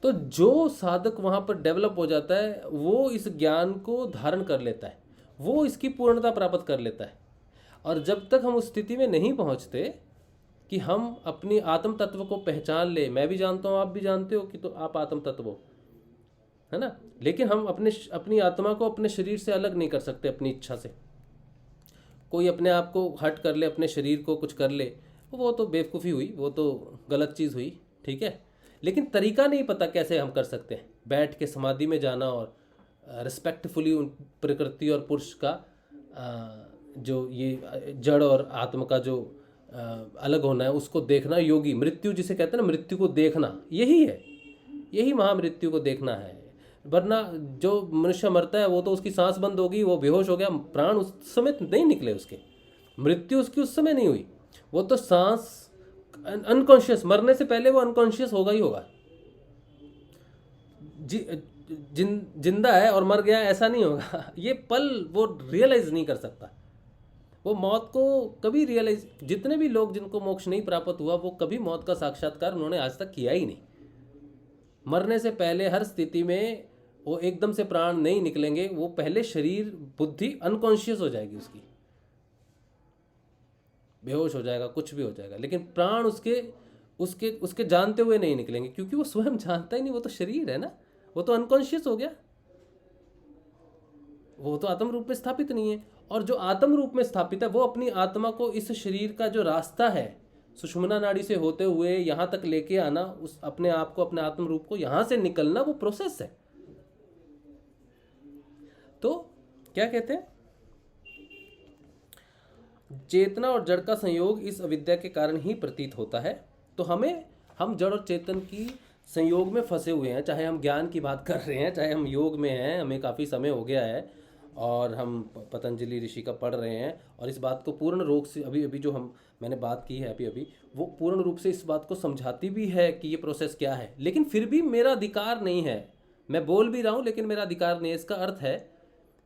S1: तो जो साधक वहाँ पर डेवलप हो जाता है वो इस ज्ञान को धारण कर लेता है, वो इसकी पूर्णता प्राप्त कर लेता है। और जब तक हम उस स्थिति में नहीं पहुँचते कि हम अपनी आत्म तत्व को पहचान ले, मैं भी जानता हूँ, आप भी जानते हो कि तो आप आत्म तत्व हो, है ना, लेकिन हम अपनी आत्मा को अपने शरीर से अलग नहीं कर सकते अपनी इच्छा से। कोई अपने आप को हट कर ले, अपने शरीर को कुछ कर ले, वो तो बेवकूफ़ी हुई, वो तो गलत चीज़ हुई, ठीक है, लेकिन तरीका नहीं पता कैसे हम कर सकते हैं। बैठ के समाधि में जाना और रिस्पेक्टफुली उन प्रकृति और पुरुष का जो ये जड़ और आत्मा का जो अलग होना है उसको देखना, योगी मृत्यु जिसे कहते हैं ना, मृत्यु को देखना, यही है, यही महामृत्यु को देखना है। वरना जो मनुष्य मरता है वो तो उसकी सांस बंद होगी, वो बेहोश हो गया, प्राण उस समय नहीं निकले उसके, मृत्यु उसकी उस समय नहीं हुई, वो तो सांस अनकॉन्शियस, मरने से पहले वो अनकॉन्शियस होगा ही होगा। जिंदा है और मर गया ऐसा नहीं होगा, ये पल वो रियलाइज नहीं कर सकता, वो मौत को कभी रियलाइज, जितने भी लोग जिनको मोक्ष नहीं प्राप्त हुआ वो कभी मौत का साक्षात्कार उन्होंने आज तक किया ही नहीं। मरने से पहले हर स्थिति में वो एकदम से प्राण नहीं निकलेंगे, वो पहले शरीर बुद्धि अनकॉन्शियस हो जाएगी, उसकी बेहोश हो जाएगा, कुछ भी हो जाएगा, लेकिन प्राण उसके जानते हुए नहीं निकलेंगे, क्योंकि वो स्वयं जानता ही नहीं, वो तो शरीर है ना, वो तो अनकॉन्शियस हो गया, वो तो आत्म रूप में स्थापित नहीं है। और जो आत्म रूप में स्थापित है वो अपनी आत्मा को इस शरीर का जो रास्ता है सुषुम्ना नाड़ी से होते हुए यहाँ तक लेके आना, उस अपने आप को, अपने आत्म रूप को यहाँ से निकलना, वो प्रोसेस है। तो क्या कहते हैं, चेतना और जड़ का संयोग इस अविद्या के कारण ही प्रतीत होता है। तो हम जड़ और चेतन की संयोग में फंसे हुए हैं, चाहे हम ज्ञान की बात कर रहे हैं, चाहे हम योग में हैं, हमें काफ़ी समय हो गया है और हम पतंजलि ऋषि का पढ़ रहे हैं, और इस बात को पूर्ण रूप से अभी जो मैंने बात की है अभी वो पूर्ण रूप से इस बात को समझाती भी है कि ये प्रोसेस क्या है, लेकिन फिर भी मेरा अधिकार नहीं है, मैं बोल भी रहा हूँ लेकिन मेरा अधिकार नहीं है। इसका अर्थ है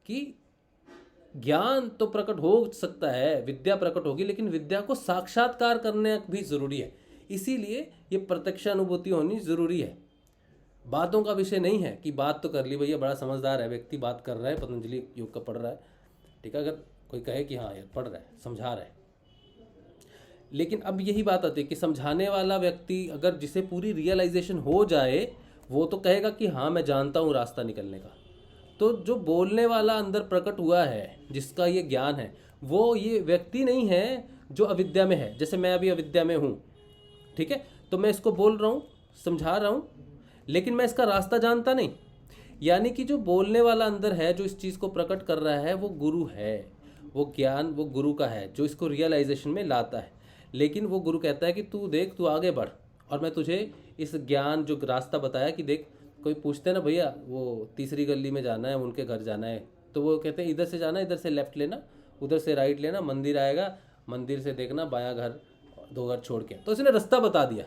S1: कि ज्ञान तो प्रकट हो सकता है, विद्या प्रकट होगी, लेकिन विद्या को साक्षात्कार करने भी ज़रूरी है, इसीलिए ये प्रत्यक्षानुभूति होनी ज़रूरी है। बातों का विषय नहीं है कि बात तो कर ली, भैया बड़ा समझदार है व्यक्ति, बात कर रहा है, पतंजलि योग का पढ़ रहा है, ठीक है, अगर कोई कहे कि हाँ यार पढ़ रहा है, समझा रहा है, लेकिन अब यही बात आती है कि समझाने वाला व्यक्ति अगर जिसे पूरी रियलाइजेशन हो जाए वो तो कहेगा कि हाँ मैं जानता हूँ रास्ता निकलने का। तो जो बोलने वाला अंदर प्रकट हुआ है, जिसका ये ज्ञान है, वो ये व्यक्ति नहीं है जो अविद्या में है। जैसे मैं अभी अविद्या में हूँ, ठीक है, तो मैं इसको बोल रहा हूँ, समझा रहा हूँ, लेकिन मैं इसका रास्ता जानता नहीं। यानी कि जो बोलने वाला अंदर है, जो इस चीज़ को प्रकट कर रहा है, वो गुरु है, वो ज्ञान वो गुरु का है जो इसको रियलाइजेशन में लाता है। लेकिन वो गुरु कहता है कि तू देख, तू आगे बढ़, और मैं तुझे इस ज्ञान जो रास्ता बताया कि देख कोई पूछते हैं ना, भैया वो तीसरी गली में जाना है, उनके घर जाना है, तो वो कहते हैं इधर से जाना, इधर से लेफ्ट लेना, उधर से राइट लेना, मंदिर आएगा, मंदिर से देखना बायां घर, 2 घर छोड़ के। तो उसने रास्ता बता दिया,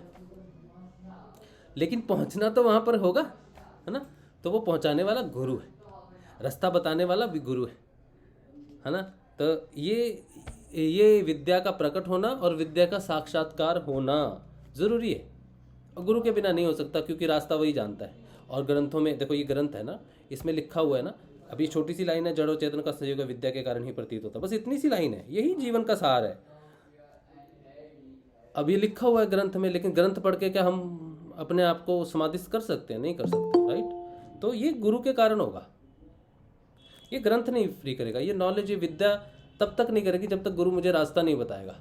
S1: लेकिन पहुंचना तो वहां पर होगा, है ना। तो वो पहुंचाने वाला गुरु है, रास्ता बताने वाला भी गुरु है ना। तो ये विद्या का प्रकट होना और विद्या का साक्षात्कार होना जरूरी है, और गुरु के बिना नहीं हो सकता, क्योंकि रास्ता वही जानता है। और ग्रंथों में देखो, ये ग्रंथ है ना, इसमें लिखा हुआ है ना, अभी छोटी सी लाइन है, जड़ो चेतन का सहयोग विद्या के कारण ही प्रतीत होता, बस इतनी सी लाइन है, यही जीवन का सार है। अब ये लिखा हुआ है ग्रंथ में, लेकिन ग्रंथ पढ़ के क्या हम अपने आप को समाधिस्थ कर सकते हैं? नहीं कर सकते, राइट। तो ये गुरु के कारण होगा, ये ग्रंथ नहीं फ्री करेगा, ये नॉलेज, ये विद्या तब तक नहीं करेगी जब तक गुरु मुझे रास्ता नहीं बताएगा,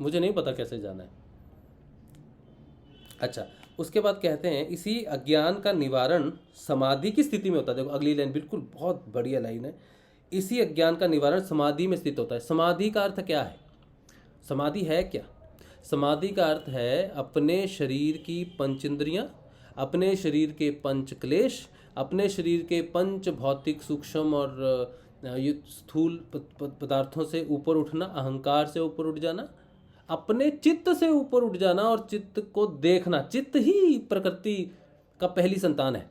S1: मुझे नहीं पता कैसे जाना है। अच्छा, उसके बाद कहते हैं इसी अज्ञान का निवारण समाधि की स्थिति में होता है। देखो अगली लाइन बिल्कुल बहुत बढ़िया लाइन है, इसी अज्ञान का निवारण समाधि में स्थित होता है। समाधि का अर्थ क्या है? समाधि है क्या? समाधि का अर्थ है अपने शरीर की पंचेंद्रियां, अपने शरीर के पंच क्लेश, अपने शरीर के पंच भौतिक सूक्ष्म और स्थूल पदार्थों से ऊपर उठना, अहंकार से ऊपर उठ जाना, अपने चित्त से ऊपर उठ जाना और चित्त को देखना। चित्त ही प्रकृति का पहली संतान है,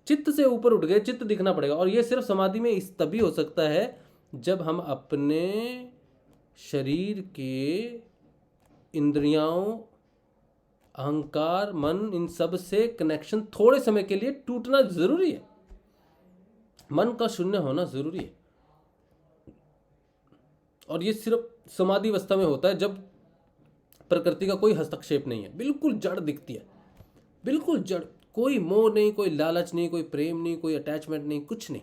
S1: चित्त से ऊपर उठ गए, चित्त दिखना पड़ेगा। और ये सिर्फ समाधि में इस तभी हो सकता है जब हम अपने शरीर के इंद्रियों, अहंकार, मन, इन सब से कनेक्शन थोड़े समय के लिए टूटना जरूरी है, मन का शून्य होना जरूरी है। और ये सिर्फ समाधि अवस्था में होता है जब प्रकृति का कोई हस्तक्षेप नहीं है, बिल्कुल जड़ दिखती है, बिल्कुल जड़, कोई मोह नहीं, कोई लालच नहीं, कोई प्रेम नहीं, कोई अटैचमेंट नहीं, कुछ नहीं।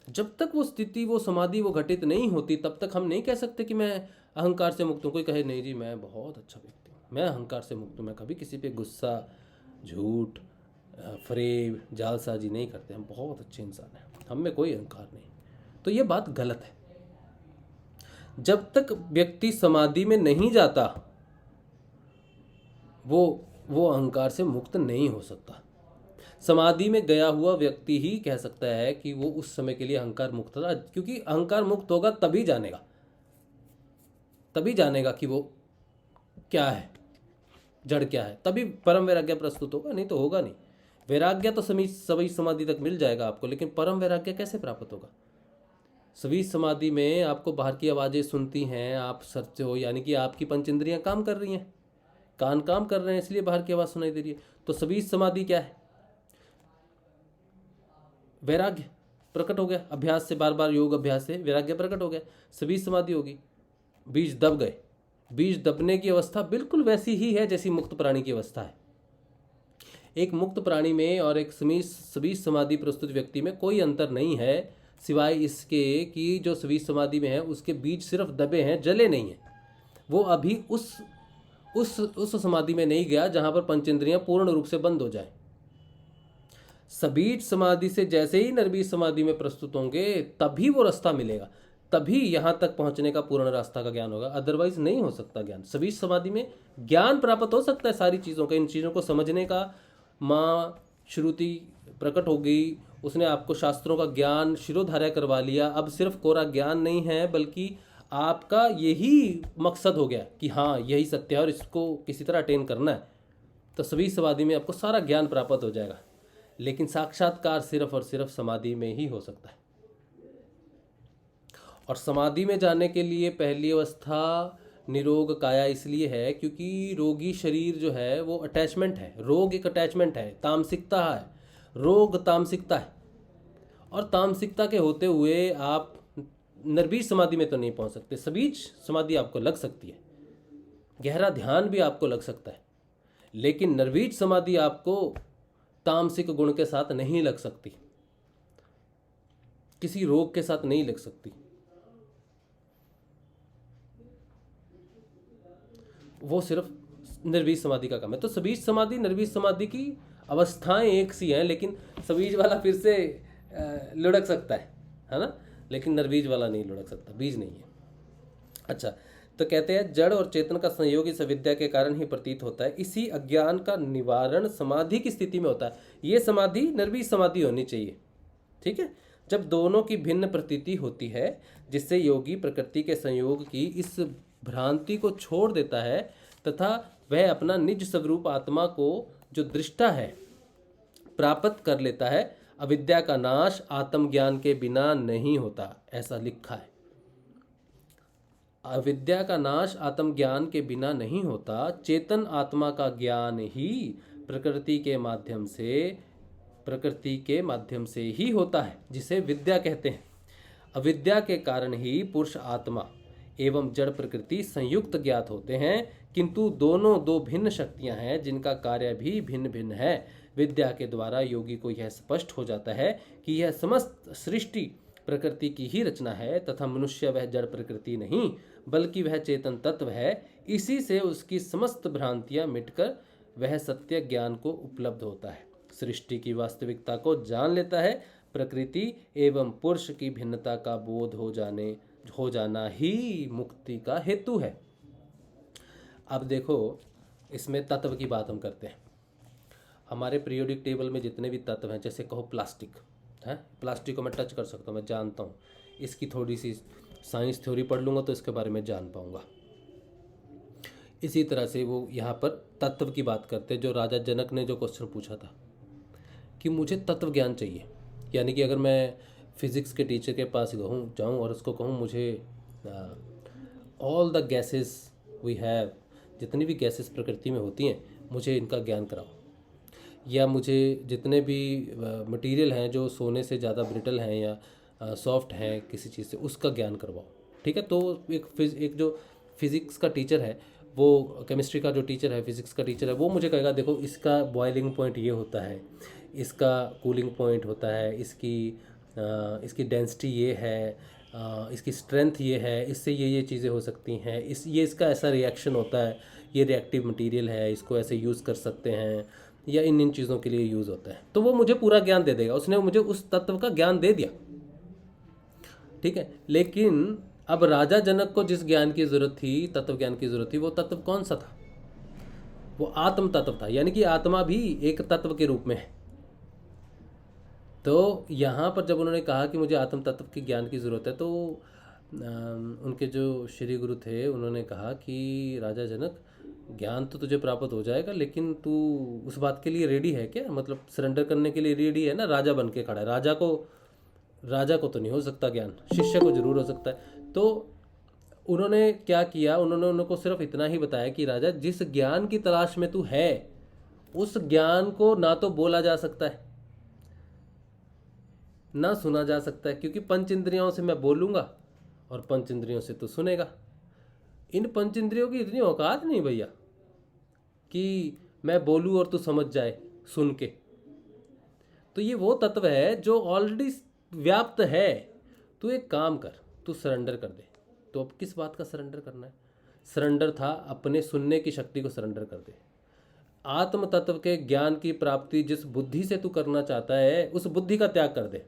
S1: जब तक वो स्थिति, वो समाधि, वो घटित नहीं होती, तब तक हम नहीं कह सकते कि मैं अहंकार से मुक्त हूँ। कोई कहे नहीं जी मैं बहुत अच्छा व्यक्ति हूँ, मैं अहंकार से मुक्त हूँ, मैं कभी किसी पे गुस्सा, झूठ, फरेब, जालसाजी नहीं करते, हम बहुत अच्छे इंसान हैं, हम में कोई अहंकार नहीं। तो ये बात गलत है। जब तक व्यक्ति समाधि में नहीं जाता वो अहंकार से मुक्त नहीं हो सकता। समाधि में गया हुआ व्यक्ति ही कह सकता है कि वो उस समय के लिए अहंकार मुक्त था, क्योंकि अहंकार मुक्त होगा तभी जानेगा कि वो क्या है, जड़ क्या है, तभी परम वैराग्य प्रस्तुत होगा, नहीं तो होगा नहीं। वैराग्य तो सभी समाधि तक मिल जाएगा आपको, लेकिन परम वैराग्य कैसे प्राप्त होगा? सभी समाधि में आपको बाहर की आवाज़ें सुनती हैं, आप सत्य हो, यानी कि आपकी पंचेंद्रियां काम कर रही हैं, कान काम कर रहे हैं, इसलिए बाहर की आवाज़ सुनाई दे रही है। तो सभी समाधि क्या है? वैराग्य प्रकट हो गया, अभ्यास से, बार बार योग अभ्यास से वैराग्य प्रकट हो गया, सभी समाधि होगी। बीज दब गए, बीज दबने की अवस्था बिल्कुल वैसी ही है जैसी मुक्त प्राणी की अवस्था है। एक मुक्त प्राणी में और एक सभी समाधि प्रस्तुत व्यक्ति में कोई अंतर नहीं है, सिवाय इसके कि जो सभी समाधि में है उसके बीज सिर्फ दबे हैं, जले नहीं हैं। वो अभी उस समाधि में नहीं गया जहां पर पंचेंद्रियां पूर्ण रूप से बंद हो जाए। सबीज समाधि से जैसे ही निर्बीज समाधि में प्रस्तुत होंगे तभी वो रास्ता मिलेगा, तभी यहाँ तक पहुँचने का पूर्ण रास्ता का ज्ञान होगा, अदरवाइज नहीं हो सकता ज्ञान। सबीज समाधि में ज्ञान प्राप्त हो सकता है सारी चीज़ों का, इन चीज़ों को समझने का। माँ श्रुति प्रकट हो गई, उसने आपको शास्त्रों का ज्ञान शिरोधार्य करवा लिया, अब सिर्फ कोरा ज्ञान नहीं है बल्कि आपका यही मकसद हो गया कि हाँ यही सत्य है और इसको किसी तरह अटेन करना है। तो सभी समाधि में आपको सारा ज्ञान प्राप्त हो जाएगा, लेकिन साक्षात्कार सिर्फ और सिर्फ समाधि में ही हो सकता है। और समाधि में जाने के लिए पहली अवस्था निरोग काया इसलिए है क्योंकि रोगी शरीर जो है वो अटैचमेंट है, रोग एक अटैचमेंट है, तामसिकता है, रोग तामसिकता है। और तामसिकता के होते हुए आप निर्बीज समाधि में तो नहीं पहुंच सकते। सबीज समाधि आपको लग सकती है, गहरा ध्यान भी आपको लग सकता है, लेकिन निर्बीज समाधि आपको तामसिक गुण के साथ नहीं लग सकती, किसी रोग के साथ नहीं लग सकती। वो सिर्फ निर्बीज समाधि का काम है। तो सबीज समाधि, निर्बीज समाधि की अवस्थाएं एक सी हैं, लेकिन सबीज वाला फिर से लुढ़क सकता है ना, लेकिन निर्बीज वाला नहीं लुढ़क सकता, बीज नहीं है। अच्छा, तो कहते हैं जड़ और चेतन का संयोग इस अविद्या के कारण ही प्रतीत होता है। इसी अज्ञान का निवारण समाधि की स्थिति में होता है। ये समाधि निर्भीक समाधि होनी चाहिए, ठीक है। जब दोनों की भिन्न प्रतीति होती है, जिससे योगी प्रकृति के संयोग की इस भ्रांति को छोड़ देता है तथा वह अपना निज स्वरूप आत्मा को जो दृष्टा है प्राप्त कर लेता है। अविद्या का नाश आत्मज्ञान के बिना नहीं होता, ऐसा लिखा है। अविद्या का नाश आत्मज्ञान के बिना नहीं होता। चेतन आत्मा का ज्ञान ही प्रकृति के माध्यम से ही होता है, जिसे विद्या कहते हैं। अविद्या के कारण ही पुरुष आत्मा एवं जड़ प्रकृति संयुक्त ज्ञात होते हैं, किंतु दोनों दो भिन्न शक्तियां हैं जिनका कार्य भी भिन्न भिन्न है। विद्या के द्वारा योगी को यह स्पष्ट हो जाता है कि यह समस्त सृष्टि प्रकृति की ही रचना है तथा मनुष्य वह जड़ प्रकृति नहीं बल्कि वह चेतन तत्व है। इसी से उसकी समस्त भ्रांतियां मिटकर वह सत्य ज्ञान को उपलब्ध होता है, सृष्टि की वास्तविकता को जान लेता है। प्रकृति एवं पुरुष की भिन्नता का बोध हो जाना ही मुक्ति का हेतु है। अब देखो, इसमें तत्व की बात हम करते हैं। हमारे पीरियोडिक टेबल में जितने भी तत्व हैं, जैसे कहो प्लास्टिक है, प्लास्टिक को मैं टच कर सकता हूँ, मैं जानता हूँ। इसकी थोड़ी सी साइंस थ्योरी पढ़ लूँगा तो इसके बारे में जान पाऊँगा। इसी तरह से वो यहाँ पर तत्व की बात करते हैं। जो राजा जनक ने जो क्वेश्चन पूछा था कि मुझे तत्व ज्ञान चाहिए, यानी कि अगर मैं फिज़िक्स के टीचर के पास जाऊँ और उसको कहूँ मुझे all the gases we have, जितनी भी गैसेस प्रकृति में होती हैं, मुझे इनका ज्ञान कराओ, या मुझे जितने भी मटेरियल हैं जो सोने से ज़्यादा ब्रिटल हैं या सॉफ्ट हैं किसी चीज़ से, उसका ज्ञान करवाओ, ठीक है। तो एक जो फिज़िक्स का टीचर है, वो केमिस्ट्री का जो टीचर है, फिज़िक्स का टीचर है, वो मुझे कहेगा देखो इसका बॉइलिंग पॉइंट ये होता है, इसका कूलिंग पॉइंट होता है, इसकी डेंसिटी ये है, इसकी स्ट्रेंथ ये है, इससे ये चीज़ें हो सकती हैं, ये इसका ऐसा रिएक्शन होता है, ये रिएक्टिव मटेरियल है, इसको ऐसे यूज़ कर सकते हैं, या इन चीज़ों के लिए यूज़ होता है। तो वो मुझे पूरा ज्ञान दे देगा, उसने मुझे उस तत्व का ज्ञान दे दिया, ठीक है। लेकिन अब राजा जनक को जिस ज्ञान की ज़रूरत थी, तत्व ज्ञान की ज़रूरत थी, वो तत्व कौन सा था? वो आत्म तत्व था, यानी कि आत्मा भी एक तत्व के रूप में है। तो यहाँ पर जब उन्होंने कहा कि मुझे आत्म तत्व के ज्ञान की ज़रूरत है, तो उनके जो श्री गुरु थे उन्होंने कहा कि राजा जनक, ज्ञान तो तुझे प्राप्त हो जाएगा, लेकिन तू उस बात के लिए रेडी है क्या? मतलब सरेंडर करने के लिए रेडी है ना? राजा बन के खड़ा है। राजा को तो नहीं हो सकता ज्ञान, शिष्य को जरूर हो सकता है। तो उन्होंने क्या किया, उन्होंने उनको सिर्फ इतना ही बताया कि राजा, जिस ज्ञान की तलाश में तू है, उस ज्ञान को ना तो बोला जा सकता है ना सुना जा सकता है, क्योंकि पंच इंद्रियों से मैं बोलूँगा और पंच इंद्रियों से तू सुनेगा। इन पंच इंद्रियों की इतनी औकात नहीं भैया कि मैं बोलूँ और तू समझ जाए सुन के। तो ये वो तत्व है जो ऑलरेडी व्याप्त है। तू एक काम कर, तू सरेंडर कर दे। तो अब किस बात का सरेंडर करना है? सरेंडर था अपने सुनने की शक्ति को सरेंडर कर दे। आत्म तत्व के ज्ञान की प्राप्ति जिस बुद्धि से तू करना चाहता है, उस बुद्धि का त्याग कर दे।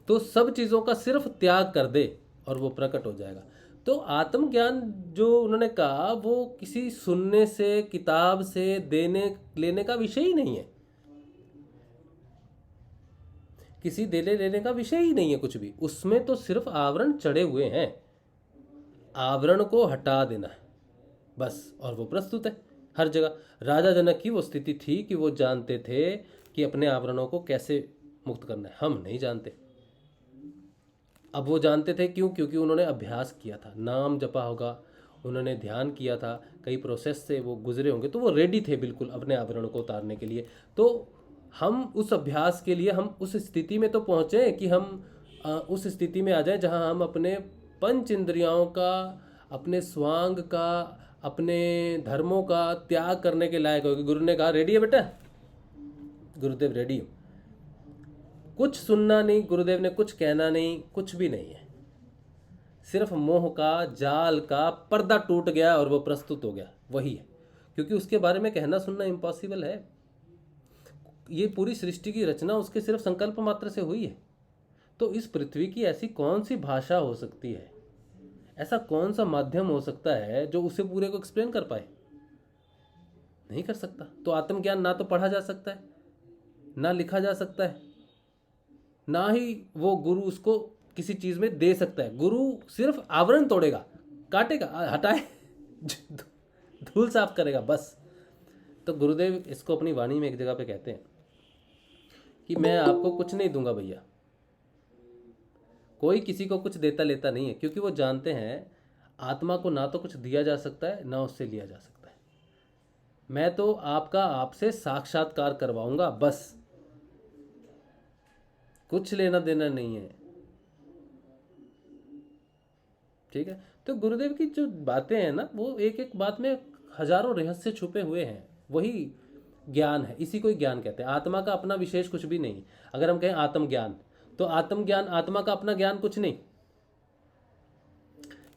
S1: तो सब चीज़ों का सिर्फ त्याग कर दे और वो प्रकट हो जाएगा। तो आत्मज्ञान जो उन्होंने कहा, वो किसी सुनने से, किताब से देने लेने का विषय ही नहीं है, किसी देने लेने का विषय ही नहीं है कुछ भी। उसमें तो सिर्फ आवरण चढ़े हुए हैं, आवरण को हटा देना है बस, और वो प्रस्तुत है हर जगह। राजा जनक की वो स्थिति थी कि वो जानते थे कि अपने आवरणों को कैसे मुक्त करना है। हम नहीं जानते। अब वो जानते थे, क्यों? क्योंकि उन्होंने अभ्यास किया था, नाम जपा होगा, उन्होंने ध्यान किया था, कई प्रोसेस से वो गुजरे होंगे, तो वो रेडी थे बिल्कुल अपने आवरण को उतारने के लिए। तो हम उस अभ्यास के लिए हम उस स्थिति में तो पहुँचे कि हम उस स्थिति में आ जाएं जहाँ हम अपने पंच इंद्रियों का, अपने स्वांग का, अपने धर्मों का त्याग करने के लायक होगी। गुरु ने कहा रेडी है बेटा, गुरुदेव रेडी हो। कुछ सुनना नहीं, गुरुदेव ने कुछ कहना नहीं, कुछ भी नहीं है, सिर्फ मोह का, जाल का पर्दा टूट गया और वो प्रस्तुत हो गया, वही है। क्योंकि उसके बारे में कहना सुनना इम्पॉसिबल है। ये पूरी सृष्टि की रचना उसके सिर्फ संकल्प मात्र से हुई है। तो इस पृथ्वी की ऐसी कौन सी भाषा हो सकती है, ऐसा कौन सा माध्यम हो सकता है जो उसे पूरे को एक्सप्लेन कर पाए? नहीं कर सकता। तो आत्मज्ञान ना तो पढ़ा जा सकता है, ना लिखा जा सकता है, ना ही वो गुरु उसको किसी चीज़ में दे सकता है। गुरु सिर्फ आवरण तोड़ेगा, काटेगा, हटाए, धूल साफ करेगा, बस। तो गुरुदेव इसको अपनी वाणी में एक जगह पे कहते हैं कि मैं आपको कुछ नहीं दूंगा भैया। कोई किसी को कुछ देता लेता नहीं है, क्योंकि वो जानते हैं आत्मा को ना तो कुछ दिया जा सकता है, ना उससे लिया जा सकता है। मैं तो आपका आपसे साक्षात्कार करवाऊंगा, बस, कुछ लेना देना नहीं है। ठीक है। तो गुरुदेव की जो बातें हैं ना, वो एक एक बात में हजारों रहस्य छुपे हुए हैं। वही ज्ञान है, इसी को ही ज्ञान कहते हैं। आत्मा का अपना विशेष कुछ भी नहीं। अगर हम कहें आत्मज्ञान, तो आत्मज्ञान, आत्मा का अपना ज्ञान कुछ नहीं।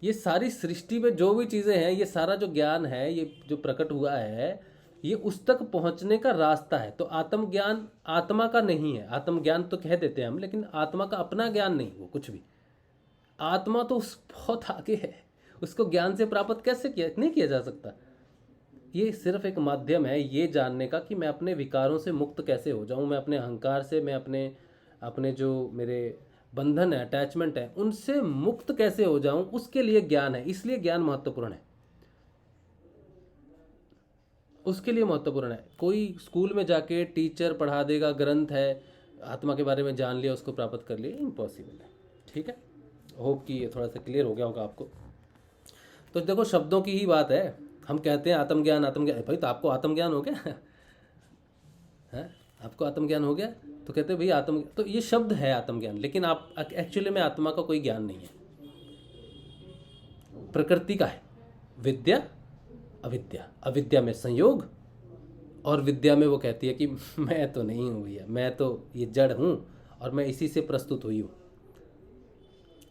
S1: ये सारी सृष्टि में जो भी चीज़ें हैं, ये सारा जो ज्ञान है, ये जो प्रकट हुआ है, ये उस तक पहुंचने का रास्ता है। तो आत्मज्ञान आत्मा का नहीं है। आत्मज्ञान तो कह देते हैं हम, लेकिन आत्मा का अपना ज्ञान नहीं वो कुछ भी। आत्मा तो उस बहुत आगे है, उसको ज्ञान से प्राप्त कैसे नहीं किया जा सकता। ये सिर्फ एक माध्यम है ये जानने का कि मैं अपने विकारों से मुक्त कैसे हो जाऊं, मैं अपने अहंकार से, मैं अपने अपने जो मेरे बंधन है, अटैचमेंट है, उनसे मुक्त कैसे हो जाऊं, उसके लिए ज्ञान है। इसलिए ज्ञान महत्वपूर्ण है, उसके लिए महत्वपूर्ण है। कोई स्कूल में जाके टीचर पढ़ा देगा, ग्रंथ है, आत्मा के बारे में जान लिया, उसको प्राप्त कर लिया, इम्पॉसिबल है। ठीक है, होप कि ये थोड़ा सा क्लियर हो गया होगा आपको। तो देखो, शब्दों की ही बात है। हम कहते हैं आत्मज्ञान, आत्मज्ञान, भाई तो आपको आत्मज्ञान हो गया है, आपको आत्मज्ञान हो गया, तो कहते हैं भाई आत्म, तो ये शब्द है आत्मज्ञान, लेकिन आप एक्चुअली में आत्मा का कोई ज्ञान नहीं है, प्रकृति का है। विद्या अविद्या, अविद्या में संयोग, और विद्या में वो कहती है कि मैं तो नहीं हूँ भैया, मैं तो ये जड़ हूँ और मैं इसी से प्रस्तुत हुई हूँ।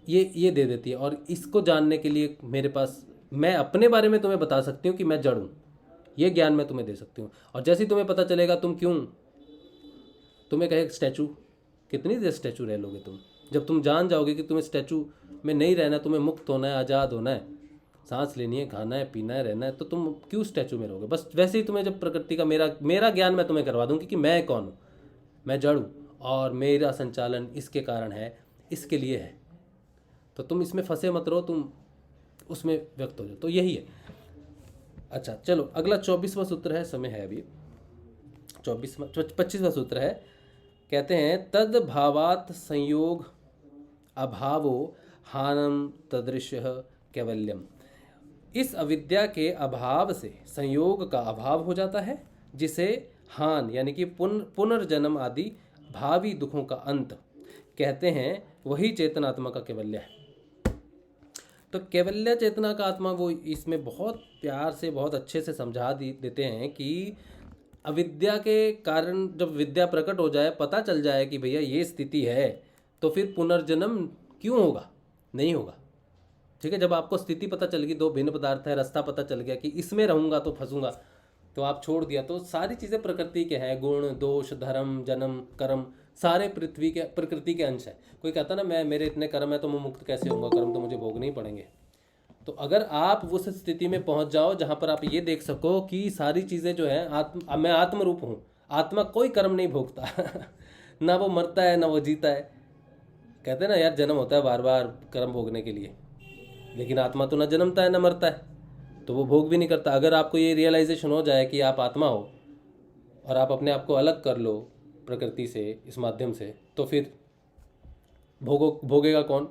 S1: ये दे देती है। और इसको जानने के लिए मेरे पास, मैं अपने बारे में तुम्हें बता सकती हूँ कि मैं जड़ हूँ, ये ज्ञान मैं तुम्हें दे सकती हूँ। और जैसे ही तुम्हें पता चलेगा तुम क्यों, तुम्हें कहे स्टैचू, कितनी देर स्टैचू रह लोगे तुम? जब तुम जान जाओगे कि तुम्हें स्टैचू में नहीं रहना, तुम्हें मुक्त होना है, आज़ाद होना है, सांस लेनी है, खाना है, पीना है, रहना है, तो तुम क्यों स्टैचू में रहोगे? बस वैसे ही तुम्हें जब प्रकृति का मेरा ज्ञान मैं तुम्हें करवा दूंगी कि मैं कौन हूँ, मैं जड़ हूँ और मेरा संचालन इसके कारण है, इसके लिए है। तो तुम इसमें फंसे मत रहो, तुम उसमें व्यक्त हो जाओ। तो यही है। अच्छा चलो, अगला 24वां सूत्र है, समय है अभी, 25वां सूत्र है। कहते हैं तद भावात संयोग अभावो हानम तदृश्य कैवल्यम। इस अविद्या के अभाव से संयोग का अभाव हो जाता है, जिसे हान यानी कि पुनर्जन्म आदि भावी दुखों का अंत कहते हैं। वही चेतनात्मा का कैवल्य है। तो कैवल्य चेतना का आत्मा, वो इसमें बहुत प्यार से, बहुत अच्छे से समझा देते हैं कि अविद्या के कारण जब विद्या प्रकट हो जाए, पता चल जाए कि भैया ये स्थिति है, तो फिर पुनर्जन्म क्यों होगा? नहीं होगा। ठीक है, जब आपको स्थिति पता चल गई, दो भिन्न पदार्थ है, रास्ता पता चल गया कि इसमें रहूँगा तो फंसूंगा, तो आप छोड़ दिया। तो सारी चीज़ें प्रकृति के हैं, गुण दोष धर्म जन्म कर्म सारे प्रकृति के अंश है। कोई कहता ना मैं, मेरे इतने कर्म है तो मैं मुक्त कैसे होऊंगा, कर्म तो मुझे भोगने ही पड़ेंगे। तो अगर आप उस स्थिति में पहुंच जाओ जहां पर आप ये देख सको कि सारी चीज़ें जो है, मैं आत्म रूप हूँ, आत्मा कोई कर्म नहीं भोगता ना वो मरता है ना वो जीता है। कहते हैं ना यार, जन्म होता है बार बार कर्म भोगने के लिए, लेकिन आत्मा तो ना जन्मता है ना मरता है, तो वो भोग भी नहीं करता। अगर आपको ये रियलाइजेशन हो जाए कि आप आत्मा हो और आप अपने आप को अलग कर लो प्रकृति से इस माध्यम से, तो फिर भोगेगा कौन?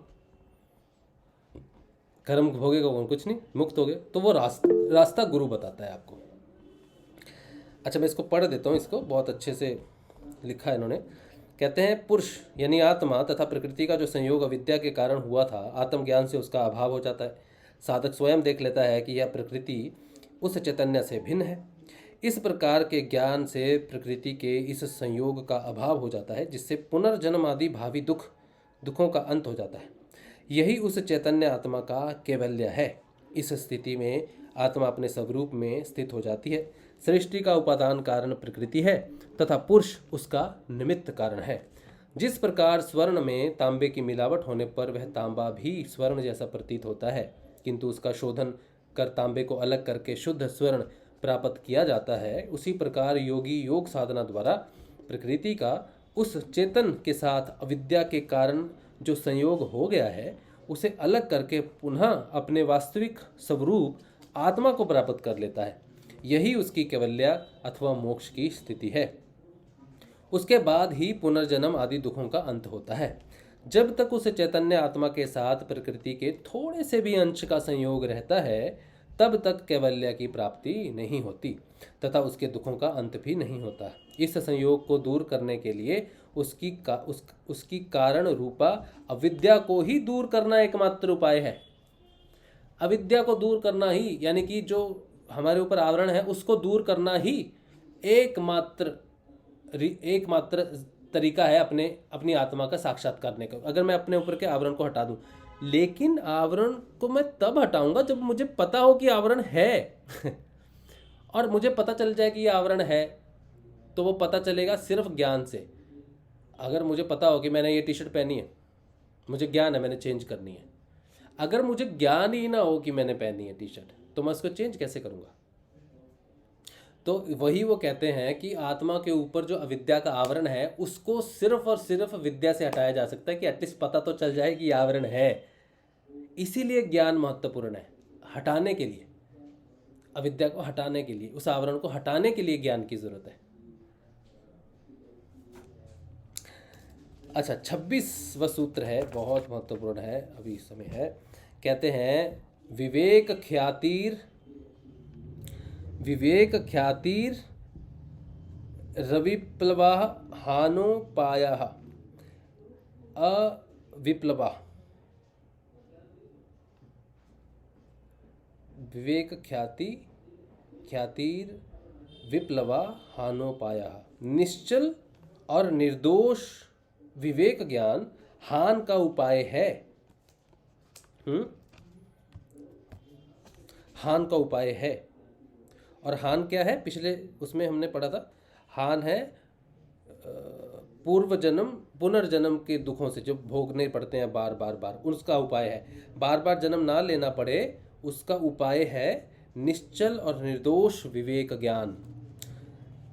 S1: कर्म भोगेगा कौन? कुछ नहीं, मुक्त हो गए। तो वो रास्ता गुरु बताता है आपको। अच्छा, मैं इसको पढ़ देता हूँ, इसको बहुत अच्छे से लिखा है इन्होंने। कहते हैं पुरुष यानी आत्मा तथा प्रकृति का जो संयोग अविद्या के कारण हुआ था, आत्मज्ञान से उसका अभाव हो जाता है। साधक स्वयं देख लेता है कि यह प्रकृति उस चैतन्य से भिन्न है। इस प्रकार के ज्ञान से प्रकृति के इस संयोग का अभाव हो जाता है, जिससे पुनर्जन्म आदि भावी दुखों का अंत हो जाता है। यही उस चैतन्य आत्मा का कैवल्य है। इस स्थिति में आत्मा अपने स्वरूप में स्थित हो जाती है। सृष्टि का उपादान कारण प्रकृति है तथा पुरुष उसका निमित्त कारण है। जिस प्रकार स्वर्ण में तांबे की मिलावट होने पर वह तांबा भी स्वर्ण जैसा प्रतीत होता है, किंतु उसका शोधन कर तांबे को अलग करके शुद्ध स्वर्ण प्राप्त किया जाता है, उसी प्रकार योगी योग साधना द्वारा प्रकृति का उस चेतन के साथ अविद्या के कारण जो संयोग हो गया है उसे अलग करके पुनः अपने वास्तविक स्वरूप आत्मा को प्राप्त कर लेता है। यही उसकी कैवल्य अथवा मोक्ष की स्थिति है। उसके बाद ही पुनर्जन्म आदि दुखों का अंत होता है। जब तक उस चैतन्य आत्मा के साथ प्रकृति के थोड़े से भी अंश का संयोग रहता है तब तक कैवल्य की प्राप्ति नहीं होती तथा उसके दुखों का अंत भी नहीं होता। इस संयोग को दूर करने के लिए उसकी कारण रूपा अविद्या को ही दूर करना एकमात्र उपाय है। अविद्या को दूर करना ही, यानी कि जो हमारे ऊपर आवरण है उसको दूर करना ही एकमात्र तरीका है अपनी आत्मा का साक्षात्कार करने का। अगर मैं अपने ऊपर के आवरण को हटा दूं, लेकिन आवरण को मैं तब हटाऊंगा जब मुझे पता हो कि आवरण है और मुझे पता चल जाए कि ये आवरण है, तो वो पता चलेगा सिर्फ ज्ञान से। अगर मुझे पता हो कि मैंने ये टी शर्ट पहनी है, मुझे ज्ञान है मैंने चेंज करनी है। अगर मुझे ज्ञान ही ना हो कि मैंने पहनी है टी शर्ट, तो मैं उसको चेंज कैसे करूँगा? तो वही वो कहते हैं कि आत्मा के ऊपर जो अविद्या का आवरण है उसको सिर्फ और सिर्फ विद्या से हटाया जा सकता है कि एटलीस्ट पता तो चल जाए कि आवरण है। इसीलिए ज्ञान महत्वपूर्ण है, हटाने के लिए, अविद्या को हटाने के लिए, उस आवरण को हटाने के लिए ज्ञान की जरूरत है। अच्छा, 26वां सूत्र है, बहुत महत्वपूर्ण है, अभी समय है। कहते हैं विवेक ख्यातिर रविप्लवा हानोपाय अविप्लवा। विवेक ख्यातिर विप्लवा हानोपाय। निश्चल और निर्दोष विवेक ज्ञान हान का उपाय है। हान का उपाय है। और हान क्या है? पिछले उसमें हमने पढ़ा था, हान है पुनर्जन्म के दुखों से जो भोगने पड़ते हैं बार बार, उसका उपाय है। बार बार जन्म ना लेना पड़े, उसका उपाय है निश्चल और निर्दोष विवेक ज्ञान।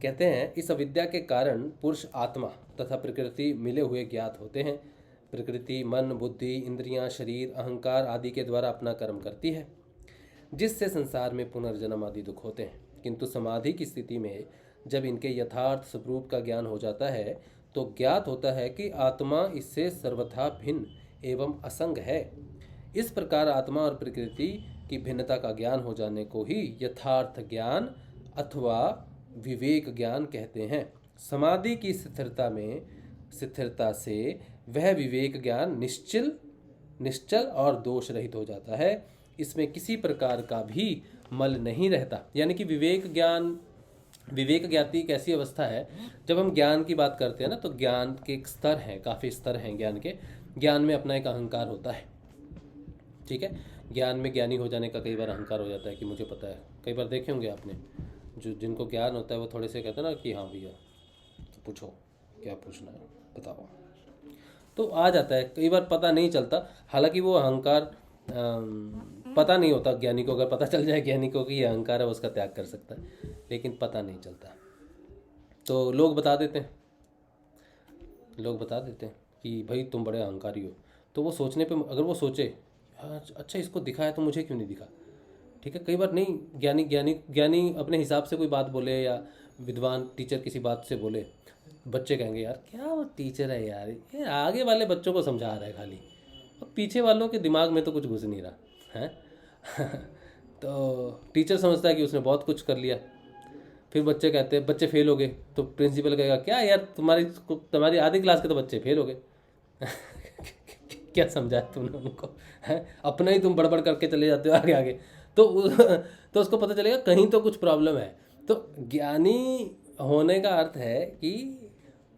S1: कहते हैं इस अविद्या के कारण पुरुष आत्मा तथा प्रकृति मिले हुए ज्ञात होते हैं। प्रकृति मन, बुद्धि, इंद्रियां, शरीर, अहंकार आदि के द्वारा अपना कर्म करती है, जिससे संसार में पुनर्जन्म आदि दुख होते हैं। किंतु समाधि की स्थिति में जब इनके यथार्थ स्वरूप का ज्ञान हो जाता है तो ज्ञात होता है कि आत्मा इससे सर्वथा भिन्न एवं असंग है। इस प्रकार आत्मा और प्रकृति की भिन्नता का ज्ञान हो जाने को ही यथार्थ ज्ञान अथवा विवेक ज्ञान कहते हैं। समाधि की स्थिरता से वह विवेक ज्ञान निश्चल और दोष रहित हो जाता है। इसमें किसी प्रकार का भी मल नहीं रहता। यानी कि विवेक ज्ञाति एक ऐसी अवस्था है, जब हम ज्ञान की बात करते हैं ना, तो ज्ञान के एक स्तर हैं, काफ़ी स्तर हैं ज्ञान के। ज्ञान में अपना एक अहंकार होता है, ठीक है। ज्ञान में ज्ञानी हो जाने का कई बार अहंकार हो जाता है कि मुझे पता है। कई बार देखे होंगे आपने, जिनको ज्ञान होता है वो थोड़े से कहते हैं ना कि हाँ भैया तो पूछो क्या पूछना है बताओ, तो आ जाता है। कई बार पता नहीं चलता, हालांकि वो अहंकार पता नहीं होता ज्ञानी को। अगर पता चल जाए ज्ञानी को कि ये अहंकार है, उसका त्याग कर सकता है, लेकिन पता नहीं चलता। तो लोग बता देते हैं कि भाई तुम बड़े अहंकारी हो। तो वो सोचने पे, अगर वो सोचे अच्छा इसको दिखा है तो मुझे क्यों नहीं दिखा, ठीक है। कई बार नहीं, ज्ञानी अपने हिसाब से कोई बात बोले, या विद्वान टीचर किसी बात से बोले, बच्चे कहेंगे यार क्या वो टीचर है यार, ये आगे वाले बच्चों को समझा रहा है खाली, और पीछे वालों के दिमाग में तो कुछ घुस नहीं रहा है। तो टीचर समझता है कि उसने बहुत कुछ कर लिया। फिर बच्चे कहते हैं, बच्चे फेल हो गए, तो प्रिंसिपल कहेगा क्या यार तुम्हारी आधी क्लास के तो बच्चे फेल हो गए क्या समझाया तुमने उनको, है अपना ही तुम बड़बड़ करके चले जाते हो आगे आगे। तो उसको पता चलेगा कहीं तो कुछ प्रॉब्लम है। तो ज्ञानी होने का अर्थ है कि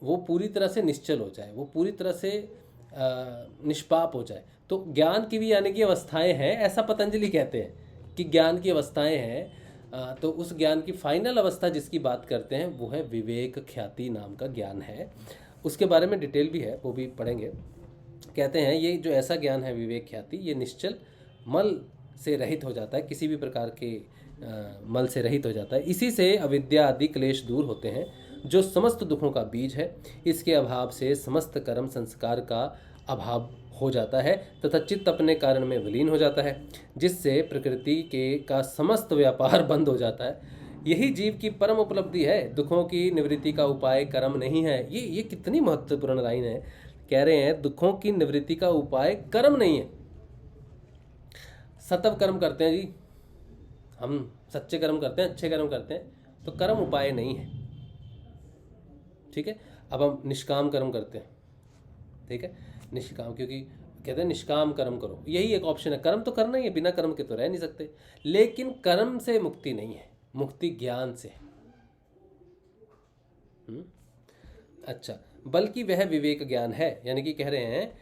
S1: वो पूरी तरह से निश्चल हो जाए, वो पूरी तरह से निष्पाप हो जाए। तो ज्ञान की भी यानी कि अवस्थाएं हैं, ऐसा पतंजलि कहते हैं कि ज्ञान की अवस्थाएं हैं। तो उस ज्ञान की फाइनल अवस्था जिसकी बात करते हैं वो है विवेक ख्याति नाम का ज्ञान है। उसके बारे में डिटेल भी है, वो भी पढ़ेंगे। कहते हैं ये जो ऐसा ज्ञान है विवेक ख्याति, ये निश्चल मल से रहित हो जाता है, किसी भी प्रकार के मल से रहित हो जाता है। इसी से अविद्या आदि क्लेश दूर होते हैं, जो समस्त दुखों का बीज है। इसके अभाव से समस्त कर्म संस्कार का अभाव हो जाता है तथा चित्त अपने कारण में विलीन हो जाता है, जिससे प्रकृति के का समस्त व्यापार बंद हो जाता है। यही जीव की परम उपलब्धि है। दुखों की निवृत्ति का उपाय कर्म नहीं है। ये कितनी महत्वपूर्ण लाइन है। कह रहे हैं दुखों की निवृत्ति का उपाय कर्म नहीं है। सतव कर्म करते हैं जी, हम सच्चे कर्म करते हैं, अच्छे कर्म करते हैं, तो कर्म उपाय नहीं है। ठीक है। अब हम निष्काम कर्म करते हैं। ठीक है, निष्काम, क्योंकि कहते हैं निष्काम कर्म करो, यही एक ऑप्शन है। कर्म तो करना ही है, बिना कर्म के तो रह नहीं सकते। लेकिन कर्म से मुक्ति नहीं है, मुक्ति ज्ञान से। अच्छा, बल्कि वह विवेक ज्ञान है। यानी कि कह रहे हैं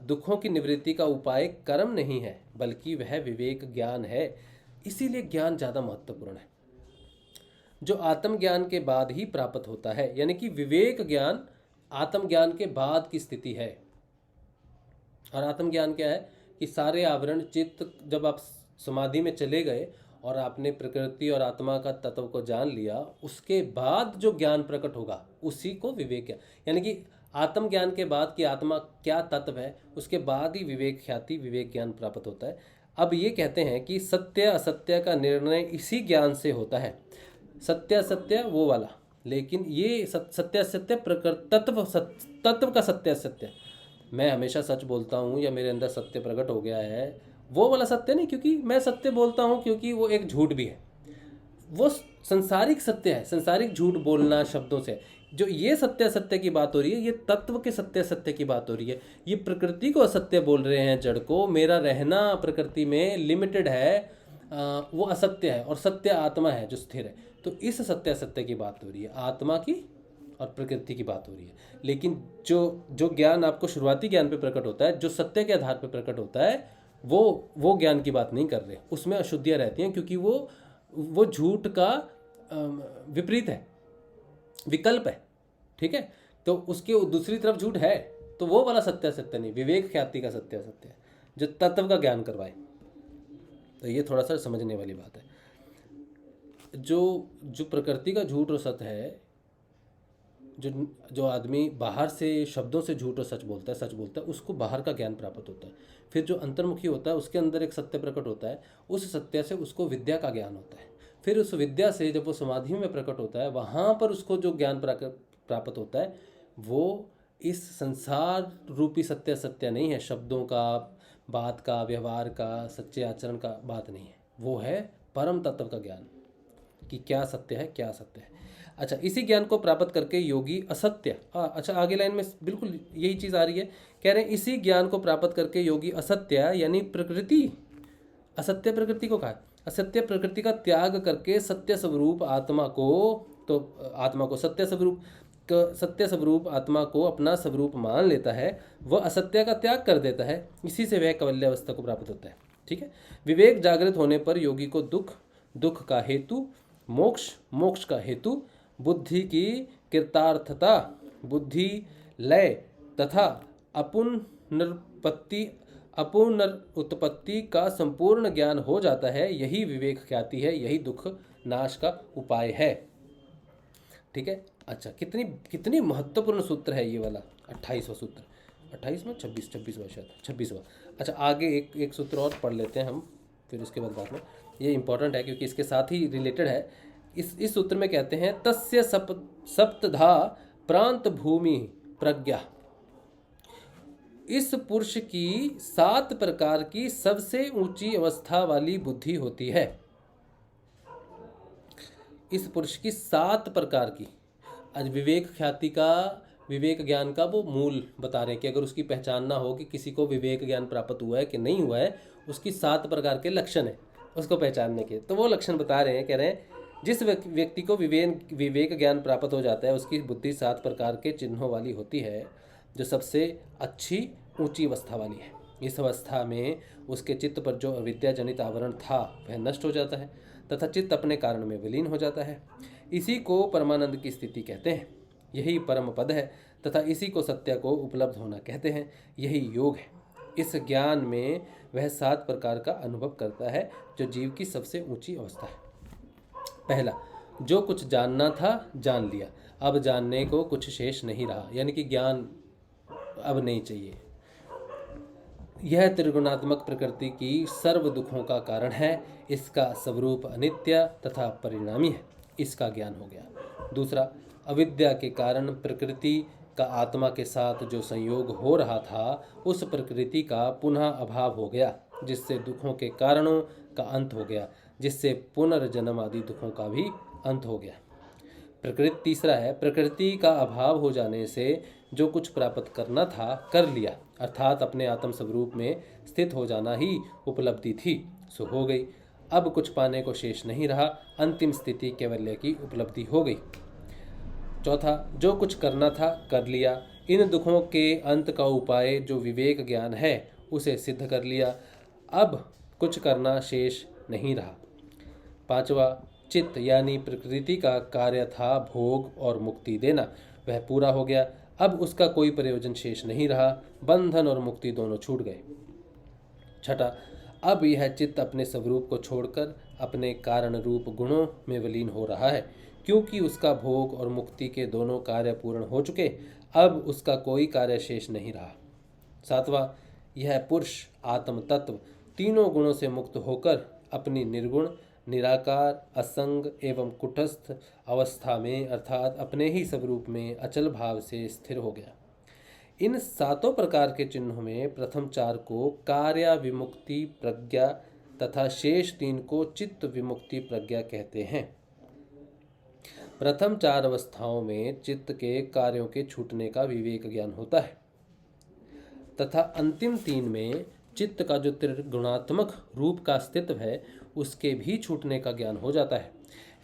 S1: दुखों की निवृत्ति का उपाय कर्म नहीं है, बल्कि वह विवेक ज्ञान है। इसीलिए ज्ञान ज़्यादा महत्वपूर्ण है, जो आत्मज्ञान के बाद ही प्राप्त होता है। यानी कि विवेक ज्ञान आत्मज्ञान के बाद की स्थिति है। और आत्मज्ञान क्या है कि सारे आवरण चित्त, जब आप समाधि में चले गए और आपने प्रकृति और आत्मा का तत्व को जान लिया, उसके बाद जो ज्ञान प्रकट होगा उसी को विवेक ज्ञान। यानी कि आत्मज्ञान के बाद कि आत्मा क्या तत्व है, उसके बाद ही विवेक ख्याति विवेक ज्ञान प्राप्त होता है। अब ये कहते हैं कि सत्य असत्य का निर्णय इसी ज्ञान से होता है। सत्य असत्य वो वाला, लेकिन ये सत्य असत्य तत्व का सत्य असत्य, मैं हमेशा सच बोलता हूँ या मेरे अंदर सत्य प्रकट हो गया है, वो वाला सत्य नहीं। क्योंकि मैं सत्य बोलता हूँ क्योंकि वो एक झूठ भी है, वो संसारिक सत्य है। संसारिक झूठ बोलना शब्दों से, जो ये सत्य असत्य की बात हो रही है, ये तत्व के सत्य असत्य की बात हो रही है। ये प्रकृति को असत्य बोल रहे हैं, जड़ को। मेरा रहना प्रकृति में लिमिटेड है, वो असत्य है, और सत्य आत्मा है जो स्थिर है। तो इस सत्य असत्य की बात हो रही है, आत्मा की और प्रकृति की बात हो रही है। लेकिन जो ज्ञान आपको शुरुआती ज्ञान पे प्रकट होता है, जो सत्य के आधार पे प्रकट होता है, वो ज्ञान की बात नहीं कर रहे। उसमें अशुद्धियाँ रहती हैं, क्योंकि वो झूठ का विपरीत है, विकल्प है। ठीक है, तो उसके दूसरी तरफ झूठ है, तो वो वाला सत्य सत्य नहीं, विवेक ख्याति का सत्य सत्य है, जो तत्व का ज्ञान करवाए। तो ये थोड़ा सा समझने वाली बात है। जो प्रकृति का झूठ और सत्य है, जो आदमी बाहर से शब्दों से झूठ और सच बोलता है, उसको बाहर का ज्ञान प्राप्त होता है। फिर जो अंतर्मुखी होता है, उसके अंदर एक सत्य प्रकट होता है, उस सत्य से उसको विद्या का ज्ञान होता है। फिर उस विद्या से जब वो समाधि में प्रकट होता है, वहाँ पर उसको जो ज्ञान प्राप्त होता है, वो इस संसार रूपी सत्य सत्य नहीं है, शब्दों का, बात का, व्यवहार का, सच्चे आचरण का बात नहीं है। वो है परम तत्व का ज्ञान, कि क्या सत्य है, क्या असत्य है। अच्छा, इसी ज्ञान को प्राप्त करके योगी असत्य, अच्छा आगे लाइन में बिल्कुल यही चीज़ आ रही है। कह रहे हैं इसी ज्ञान को प्राप्त करके योगी असत्य, यानी प्रकृति, असत्य प्रकृति को कहा, असत्य प्रकृति का त्याग करके सत्य स्वरूप आत्मा को, तो आत्मा को सत्य स्वरूप आत्मा को अपना स्वरूप मान लेता है। वह असत्य का त्याग कर देता है, इसी से वह कैवल्यावस्था को प्राप्त होता है। ठीक है, विवेक जागृत होने पर योगी को दुख का हेतु, मोक्ष का हेतु, बुद्धि की कृतार्थता, बुद्धि लय तथा अपुनरुत्पत्ति का संपूर्ण ज्ञान हो जाता है। यही विवेक ख्याति है, यही दुख नाश का उपाय है। ठीक है। अच्छा, कितनी महत्वपूर्ण सूत्र है ये वाला 28वां सूत्र, 28वां 26वां शायद 26वां। अच्छा, आगे एक सूत्र और पढ़ लेते हैं हम, फिर उसके बाद में ये इंपॉर्टेंट है क्योंकि इसके साथ ही रिलेटेड है। इस सूत्र में कहते हैं तस्य सप्तधा प्रांत भूमि प्रज्ञा। इस पुरुष की 7 प्रकार की सबसे ऊंची अवस्था वाली बुद्धि होती है। इस पुरुष की 7 प्रकार की, आज विवेक ख्याति का, विवेक ज्ञान का वो मूल बता रहे हैं कि अगर उसकी पहचान ना हो कि किसी को विवेक ज्ञान प्राप्त हुआ है कि नहीं हुआ है, उसकी 7 प्रकार के लक्षण है उसको पहचानने के। तो वो लक्षण बता रहे हैं, कह रहे हैं जिस व्यक्ति को विवेक ज्ञान प्राप्त हो जाता है, उसकी बुद्धि 7 प्रकार के चिन्हों वाली होती है, जो सबसे अच्छी ऊंची अवस्था वाली है। इस अवस्था में उसके चित्त पर जो अविद्या जनित आवरण था वह नष्ट हो जाता है तथा चित्त अपने कारण में विलीन हो जाता है। इसी को परमानंद की स्थिति कहते हैं। यही परम पद है तथा इसी को सत्य को उपलब्ध होना कहते हैं। यही योग है। इस ज्ञान में वह 7 प्रकार का अनुभव करता है जो जीव की सबसे ऊंची अवस्था है। पहला, जो कुछ जानना था जान लिया, अब जानने को कुछ शेष नहीं रहा, यानी कि ज्ञान अब नहीं चाहिए। यह त्रिगुणात्मक प्रकृति की सर्व दुखों का कारण है, इसका स्वरूप अनित्य तथा परिणामी है, इसका ज्ञान हो गया। दूसरा, अविद्या के कारण प्रकृति का आत्मा के साथ जो संयोग हो रहा था उस प्रकृति का पुनः अभाव हो गया, जिससे दुखों के कारणों का अंत हो गया, जिससे पुनर्जन्म आदि दुखों का भी अंत हो गया। प्रकृति तीसरा है, प्रकृति का अभाव हो जाने से जो कुछ प्राप्त करना था कर लिया, अर्थात अपने आत्म स्वरूप में स्थित हो जाना ही उपलब्धि थी, सो हो गई। अब कुछ पाने को शेष नहीं रहा, अंतिम स्थिति कैवल्य की उपलब्धि हो गई। चौथा, जो कुछ करना था कर लिया, इन दुखों के अंत का उपाय जो विवेक ज्ञान है उसे सिद्ध कर लिया, अब कुछ करना शेष नहीं रहा। पांचवा, चित्त यानी प्रकृति का कार्य था भोग और मुक्ति देना, वह पूरा हो गया, अब उसका कोई प्रयोजन शेष नहीं रहा, बंधन और मुक्ति दोनों छूट गए। छठा, अब यह चित्त अपने स्वरूप को छोड़कर अपने कारण रूप गुणों में विलीन हो रहा है, क्योंकि उसका भोग और मुक्ति के दोनों कार्य पूर्ण हो चुके, अब उसका कोई कार्य शेष नहीं रहा। सातवां, यह पुरुष आत्म तत्व तीनों गुणों से मुक्त होकर अपनी निर्गुण, निराकार, असंग एवं कुटस्थ अवस्था में अर्थात अपने ही स्वरूप में अचल भाव से स्थिर हो गया। इन 7 प्रकार के चिन्हों में प्रथम 4 को कार्य विमुक्ति प्रज्ञा तथा शेष 3 को चित्त विमुक्ति प्रज्ञा कहते हैं। प्रथम 4 अवस्थाओं में चित्त के कार्यों के छूटने का विवेक ज्ञान होता है तथा अंतिम 3 में चित्त का जो त्रिगुणात्मक रूप का अस्तित्व है उसके भी छूटने का ज्ञान हो जाता है।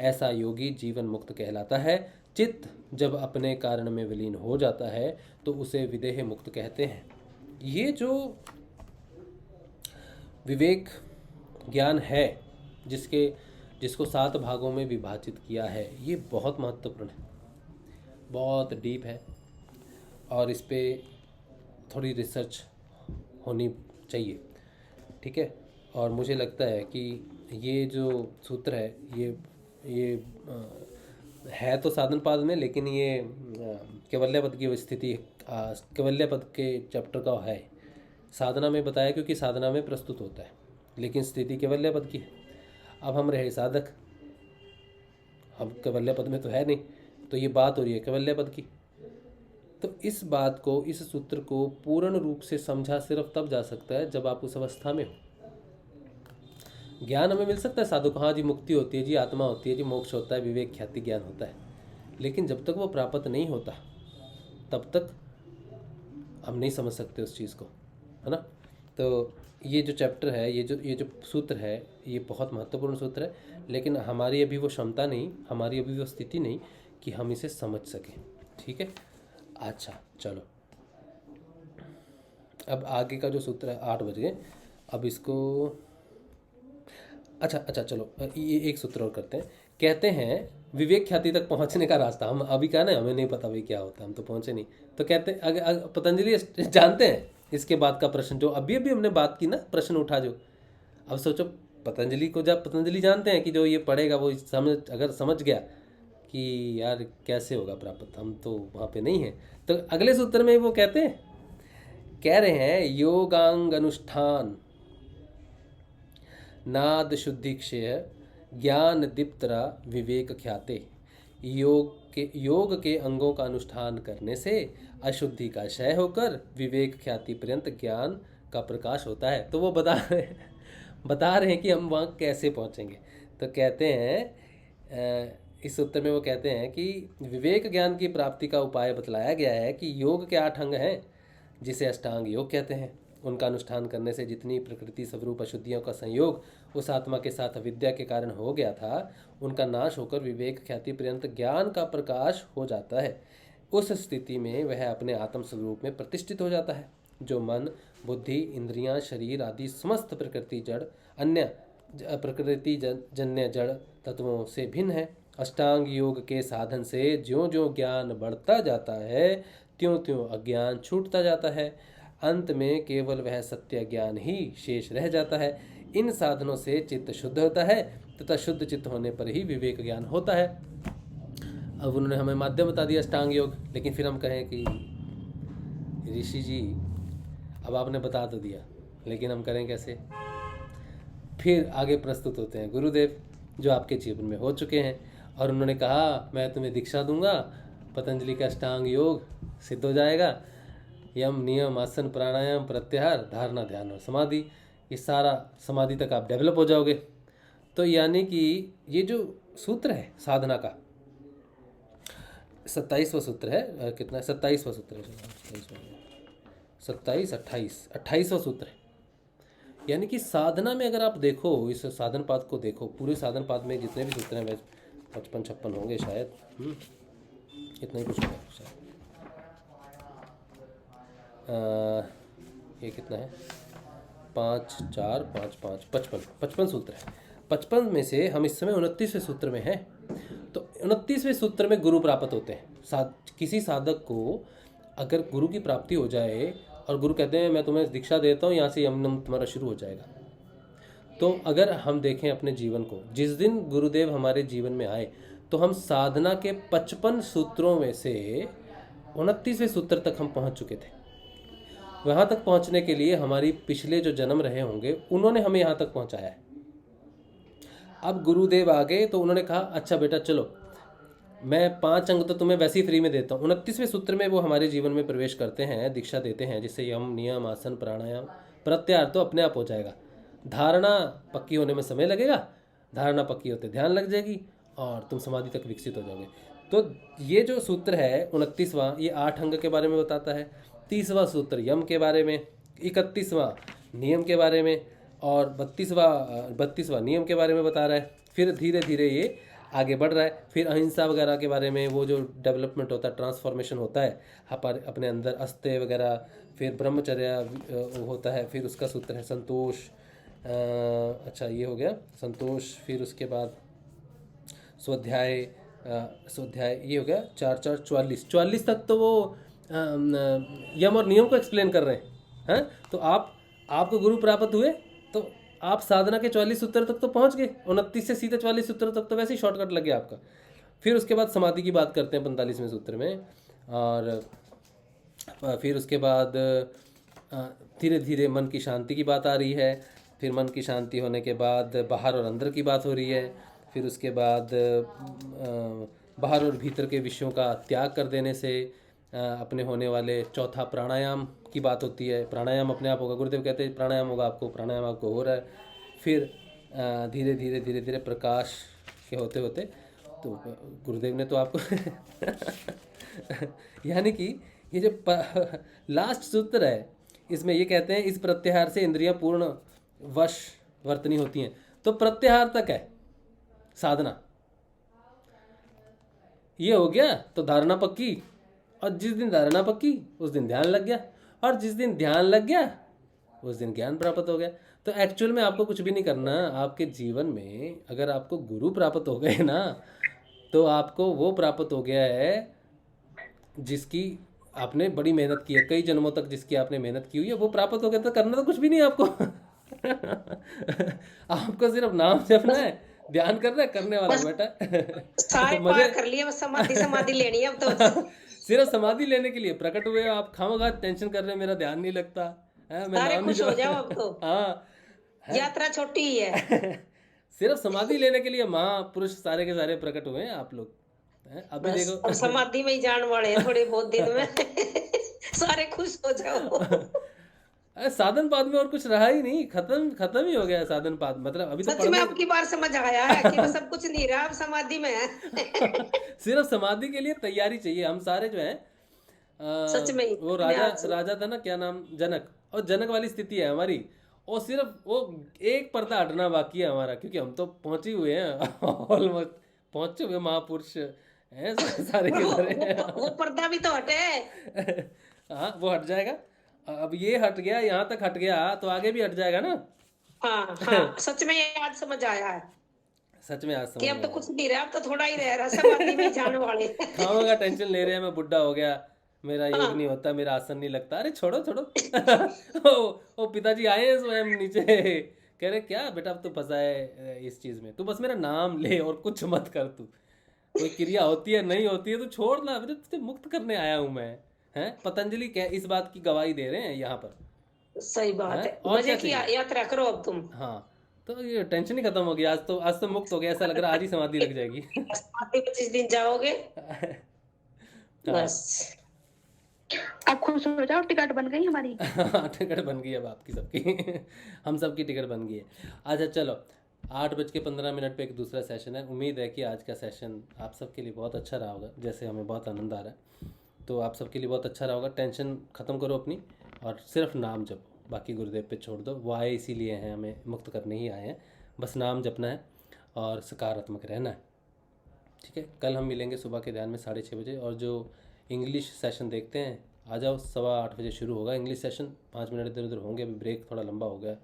S1: ऐसा योगी जीवन मुक्त कहलाता है। चित्त जब अपने कारण में विलीन हो जाता है तो उसे विदेह मुक्त कहते हैं। ये जो विवेक ज्ञान है जिसको 7 भागों में विभाजित किया है, ये बहुत महत्वपूर्ण है, बहुत डीप है और इस पे थोड़ी रिसर्च होनी चाहिए, ठीक है। और मुझे लगता है कि ये जो सूत्र है ये है तो साधन पाद में, लेकिन ये कैवल्य पद की स्थिति कैवल्य पद के चैप्टर का है। साधना में बताया क्योंकि साधना में प्रस्तुत होता है, लेकिन स्थिति कैवल्य पद की है। अब हम रहे साधक, हम कैवल्य पद में तो है नहीं, तो ये बात हो रही है कैवल्य पद की। तो इस बात को, इस सूत्र को पूर्ण रूप से समझा सिर्फ तब जा सकता है जब आप उस अवस्था में हो। ज्ञान हमें मिल सकता है साधु को, हाँ जी मुक्ति होती है जी, आत्मा होती है जी, मोक्ष होता है, विवेक ख्याति ज्ञान होता है, लेकिन जब तक वो प्राप्त नहीं होता तब तक हम नहीं समझ सकते उस चीज़ को, है ना। तो ये जो चैप्टर है, ये जो सूत्र है, ये बहुत महत्वपूर्ण सूत्र है, लेकिन हमारी अभी वो क्षमता नहीं, हमारी अभी वो स्थिति नहीं कि हम इसे समझ सकें, ठीक है। अच्छा चलो, अब आगे का जो सूत्र है 8 बज गए, अब इसको अच्छा चलो ये एक सूत्र और करते हैं। कहते हैं विवेक ख्याति तक पहुंचने का रास्ता, हम अभी क्या ना, हमें नहीं पता भाई क्या होता है, हम तो पहुंचे नहीं। तो कहते हैं पतंजलि जानते हैं इसके बाद का प्रश्न जो अभी हमने बात की ना, प्रश्न उठा जो, अब सोचो पतंजलि को, जब पतंजलि जानते हैं कि जो ये पढ़ेगा वो अगर समझ गया कि यार कैसे होगा प्राप्त, हम तो वहाँ पे नहीं हैं। तो अगले सूत्र में वो कह रहे हैं योगांग अनुष्ठान नाद शुद्धि क्षय ज्ञान दीप्तरा विवेक ख्याते। योग के अंगों का अनुष्ठान करने से अशुद्धि का क्षय होकर विवेक ख्याति पर्यंत ज्ञान का प्रकाश होता है। तो वो बता रहे हैं कि हम वहाँ कैसे पहुँचेंगे। तो कहते हैं इस सूत्र में वो कहते हैं कि विवेक ज्ञान की प्राप्ति का उपाय बतलाया गया है कि योग के 8 अंग हैं जिसे अष्टांग योग कहते हैं। उनका अनुष्ठान करने से जितनी प्रकृति स्वरूप अशुद्धियों का संयोग उस आत्मा के साथ अविद्या के कारण हो गया था, उनका नाश होकर विवेक ख्याति पर्यंत ज्ञान का प्रकाश हो जाता है। उस स्थिति में वह अपने आत्म स्वरूप में प्रतिष्ठित हो जाता है, जो मन, बुद्धि, इंद्रियां, शरीर आदि समस्त प्रकृति जड़ अन्य प्रकृति जन्य जड़ तत्वों से भिन्न है। अष्टांग योग के साधन से ज्यों ज्यों ज्ञान बढ़ता जाता है त्यों त्यों अज्ञान छूटता जाता है। अंत में केवल वह सत्य ज्ञान ही शेष रह जाता है। इन साधनों से चित्त शुद्ध होता है तथा शुद्ध चित्त होने पर ही विवेक ज्ञान होता है। अब उन्होंने हमें माध्यम बता दिया अष्टांग योग, लेकिन फिर हम कहें कि ऋषि जी अब आपने बता तो दिया, लेकिन हम करें कैसे? फिर आगे प्रस्तुत होते हैं गुरुदेव जो आपके जीवन में हो चुके हैं, और उन्होंने कहा मैं तुम्हें दीक्षा दूंगा, पतंजलि का अष्टांग योग सिद्ध हो जाएगा। यम, नियम, आसन, प्राणायाम, प्रत्याहार, धारणा, ध्यान और समाधि, ये सारा समाधि तक आप डेवलप हो जाओगे। तो यानी कि ये जो सूत्र है साधना का 27वां सूत्र है, कितना है? 27वां सूत्र है, 27, 28वां सूत्र है। यानी कि साधना में अगर आप देखो, इस साधन पाद को देखो, पूरे साधन पाद में जितने भी सूत्र हैं वैसे 55-56 होंगे शायद, इतना ही कुछ होगा शायद। ये कितना है? 5, 4, 5, 5, 55 सूत्र है। 55 में से हम इस समय 29वें सूत्र में हैं। तो 29वें सूत्र में गुरु प्राप्त होते हैं। किसी साधक को अगर गुरु की प्राप्ति हो जाए और गुरु कहते हैं मैं तुम्हें दीक्षा देता हूँ, यहाँ से यम तुम्हारा शुरू हो जाएगा। तो अगर हम देखें अपने जीवन को, जिस दिन गुरुदेव हमारे जीवन में आए तो हम साधना के 55 सूत्रों में से 29वें सूत्र तक हम पहुँच चुके थे। वहाँ तक पहुँचने के लिए हमारी पिछले जो जन्म रहे होंगे उन्होंने हमें यहाँ तक पहुँचाया है। अब गुरुदेव आ गए तो उन्होंने कहा अच्छा बेटा चलो, मैं 5 अंग तो तुम्हें वैसे ही फ्री में देता हूँ। 29वें सूत्र में वो हमारे जीवन में प्रवेश करते हैं, दीक्षा देते हैं, जिससे यम, नियम, आसन, प्राणायाम, प्रत्याहार तो अपने आप हो जाएगा। धारणा पक्की होने में समय लगेगा, धारणा पक्की होते ध्यान लग जाएगी और तुम समाधि तक विकसित हो जाओगे। तो ये जो सूत्र है 29वां, ये 8 अंग के बारे में बताता है। 30वां सूत्र यम के बारे में, 31वां नियम के बारे में, और 32वां नियम के बारे में बता रहा है। फिर धीरे धीरे ये आगे बढ़ रहा है। फिर अहिंसा वगैरह के बारे में, वो जो डेवलपमेंट होता है, ट्रांसफॉर्मेशन होता है अपने अंदर, अस्त्य वगैरह, फिर ब्रह्मचर्य होता है। फिर उसका सूत्र है संतोष। अच्छा ये हो गया संतोष। फिर उसके बाद स्वाध्याय, ये हो गया 4, 4, 44 तक तो वो यम और नियम को एक्सप्लेन कर रहे हैं। तो आपको गुरु प्राप्त हुए तो आप साधना के 44 सूत्र तक तो पहुंच गए। 29 से सीधे 44 सूत्र तक तो वैसे ही शॉर्टकट लग गया आपका। फिर उसके बाद समाधि की बात करते हैं 45वें सूत्र में, और फिर उसके बाद धीरे धीरे मन की शांति की बात आ रही है। फिर मन की शांति होने के बाद बाहर और अंदर की बात हो रही है। फिर उसके बाद बाहर और भीतर के विषयों का त्याग कर देने से अपने होने वाले चौथा प्राणायाम की बात होती है। प्राणायाम अपने आप होगा, गुरुदेव कहते हैं प्राणायाम होगा आपको, प्राणायाम आपको हो रहा है। फिर धीरे धीरे प्रकाश के होते होते तो गुरुदेव ने तो आपको यानी कि ये जो लास्ट सूत्र है इसमें ये कहते हैं इस प्रत्याहार से इंद्रियां पूर्ण वश वर्तनी होती हैं। तो प्रत्याहार तक है साधना, ये हो गया तो धारणा पक्की, और जिस दिन धारणा पक्की उस दिन ध्यान लग गया, और जिस दिन ध्यान लग गया उस दिन ज्ञान प्राप्त हो गया। तो एक्चुअल में आपको कुछ भी नहीं करना। आपके जीवन में अगर आपको गुरु प्राप्त हो गए ना, तो आपको वो प्राप्त हो गया है जिसकी आपने बड़ी मेहनत की है, कई जन्मों तक जिसकी आपने मेहनत की हुई है, वो प्राप्त हो गया। तो करना तो कुछ भी नहीं है आपको आपको सिर्फ नाम जपना है, ध्यान करना है, करने वाला बेटा
S3: सारे पार कर लिए, बस समाधि लेनी है अब तो
S1: सिर्फ समाधि लेने के लिए प्रकट हुए आप। खामखा टेंशन कर रहे हैं, मेरा ध्यान नहीं लगता है, मैं
S3: सारे
S1: नाम
S3: खुश
S1: नहीं
S3: हो जाओ अब तो।
S1: हाँ
S3: यात्रा छोटी ही है
S1: सिर्फ समाधि लेने के लिए महापुरुष सारे के सारे प्रकट हुए हैं आप लोग हैं? अभी
S3: बस
S1: देखो
S3: अब समाधि में ही जान वाले हैं थोड़े बहुत दिन में सारे खुश हो जाओ
S1: साधन पाद में और कुछ रहा ही नहीं, खत्म ही हो गया साधन पाद। मतलब अभी तो
S3: सच में आपकी बार समझ आया है कि सब कुछ नहीं रहा, अब समाधि में है
S1: सिर्फ समाधि के लिए तैयारी चाहिए। हम सारे जो हैं
S3: सच में
S1: वो राजा था ना, क्या नाम, जनक, और जनक वाली स्थिति है हमारी। और सिर्फ वो एक पर्दा हटना बाकी है हमारा, क्योंकि हम तो पहुंचे हुए हैं ऑलमोस्ट पहुंचे हुए महापुरुष हैं सारे के सारे
S3: वो पर्दा भी तो हटे
S1: हाँ वो हट जाएगा। अब ये हट गया, यहाँ तक हट गया तो आगे भी हट जाएगा ना।
S3: हाँ सच में ये आज समझ आया है,
S1: सच में आज समझ
S3: कि अब तो कुछ नहीं रहा, अब तो थोड़ा ही रह रहा, समाधि में जाने वाले
S1: खाओगा टेंशन ले रहे हैं, मैं बुढ़ा हो गया, मेरा योग
S3: हाँ।
S1: नहीं होता, मेरा आसन नहीं लगता। अरे छोड़ो छोड़ो। ओ पिताजी आए हैं स्वयं नीचे, कह रहे क्या बेटा अब तो फंसा है इस चीज में, तू बस मेरा नाम ले और कुछ मत कर तू। कोई क्रिया होती है नहीं होती है तो छोड़ ना, अभी तो तुझे मुक्त करने आया हूं मैं। हैं, पतंजलि क्या इस बात की गवाही दे रहे हैं यहाँ पर।
S3: सही बात
S1: हैं,
S3: है,
S1: और
S3: मजे
S1: क्या
S3: की
S1: चाहिए।
S3: यात्रा करो अब तुम।
S1: हाँ, तो ये टेंशन ही खत्म हो गई। आज तो मुक्त हो गया, ऐसा लग रहा है आज ही समाधि लग जाएगी।
S3: 25 दिन जाओगे
S1: हाँ।
S3: बस।
S4: अब खुश हो जाओ, टिकट बन गई हमारी।
S1: टिकट बन गई अब आपकी सबकी। हम सबकी टिकट बन गई है। अच्छा चलो, 8:15 पे एक दूसरा सेशन है। उम्मीद है कि आज का सेशन आप सबके लिए बहुत अच्छा रहा होगा, जैसे हमें बहुत आनंद आ रहा है। तो आप सबके लिए बहुत अच्छा रहा होगा। टेंशन ख़त्म करो अपनी और सिर्फ नाम जपो, बाकी गुरुदेव पे छोड़ दो। वो आए इसीलिए हैं, हमें मुक्त करने ही आए हैं। बस नाम जपना है और सकारात्मक रहना है। ठीक है, कल हम मिलेंगे सुबह के ध्यान में 6:30 बजे। और जो इंग्लिश सेशन देखते हैं, आ जाओ, 8:15 बजे शुरू होगा इंग्लिश सेशन। 5 मिनट इधर उधर होंगे, अभी ब्रेक थोड़ा लंबा हो गया,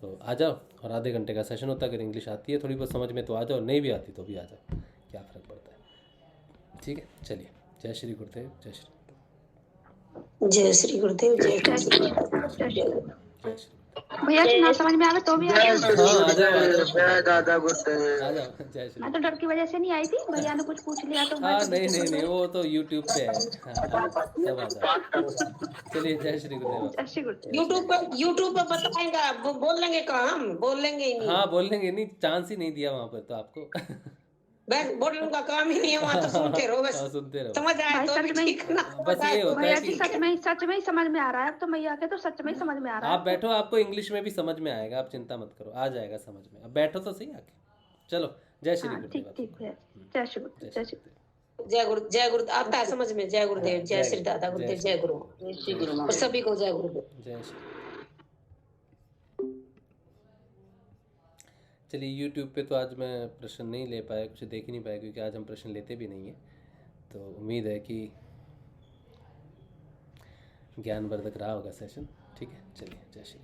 S1: तो आ जाओ। और आधे घंटे का सेशन होता है। अगर इंग्लिश आती है थोड़ी बहुत समझ में तो आ जाओ, नहीं भी आती तो भी आ जाओ, क्या फ़र्क पड़ता है। ठीक है, चलिए, जय श्री गुरुदेव, जय श्री
S3: जय श्री गुरुदेव, जय
S4: जय श्री
S3: गुरुदेव,
S4: गुरुदेव, जय श्री गुरुदेव।
S1: जय श्री
S4: भैया जी ना समझ में आवे तो भी आ जाओ।
S1: हाँ, आ जाओ आ जाओ
S5: जय दादा गुरुदेव।
S1: आ जाओ, जय श्री।
S4: मैं तो डर की वजह से नहीं आई थी, भैया ने कुछ पूछ लिया तो मैं
S1: हाँ
S4: तो
S1: नहीं नहीं
S4: बिल्कुल
S1: नहीं, वो तो यूट्यूब पे है। हाँ, सब आ जाओ। चलिए, जय श्री गुरुदेव।
S4: जय श्री गुरुदेव।
S3: यूट्यूब पर बताएंगे, बोल लेंगे कहाँ, हम बोल लेंगे ही नहीं।
S1: हाँ बोल लेंगे, नहीं चांस ही नहीं दिया वहाँ पर तो आपको।
S3: बस बोलने का काम ही नहीं है वहाँ, तो सुनते रहो बस।
S1: हाँ, सुनते रहो।
S3: समझ आए
S4: भाई
S3: तो
S4: सच
S3: भी
S4: में
S3: ठीक ना,
S1: बस ये होता है
S4: भैया
S1: कि
S4: जी सच में ही समझ में आ रहा है। अब तो भैया के तो सच में ही समझ में आ रहा है।
S1: आप बैठो, आपको इंग्लिश में भी समझ में आएगा, आप चिंता मत करो, आ जाएगा समझ में। अब बैठो तो सही आके। चलो, जय श्री
S4: हाँ
S1: गुरुदेव।
S4: ठीक ठीक भैया जी, जय श्री गुरुदेव, जय श्री गुरुदेव।
S3: जय गुरु आता है समझ में। जय गुरुदेव, जय श्री दादा
S1: जय
S3: गुरुदेव,
S1: श्री
S3: जय गुरु।
S5: जय श्री गुरु
S3: और सभी को जय गुरुदेव।
S1: जय श्री। चलिए, यूट्यूब पे तो आज मैं प्रश्न नहीं ले पाया, कुछ देख ही नहीं पाया, क्योंकि आज हम प्रश्न लेते भी नहीं हैं। तो उम्मीद है कि ज्ञानवर्धक रहा होगा सेशन। ठीक है, चलिए, जय श्री।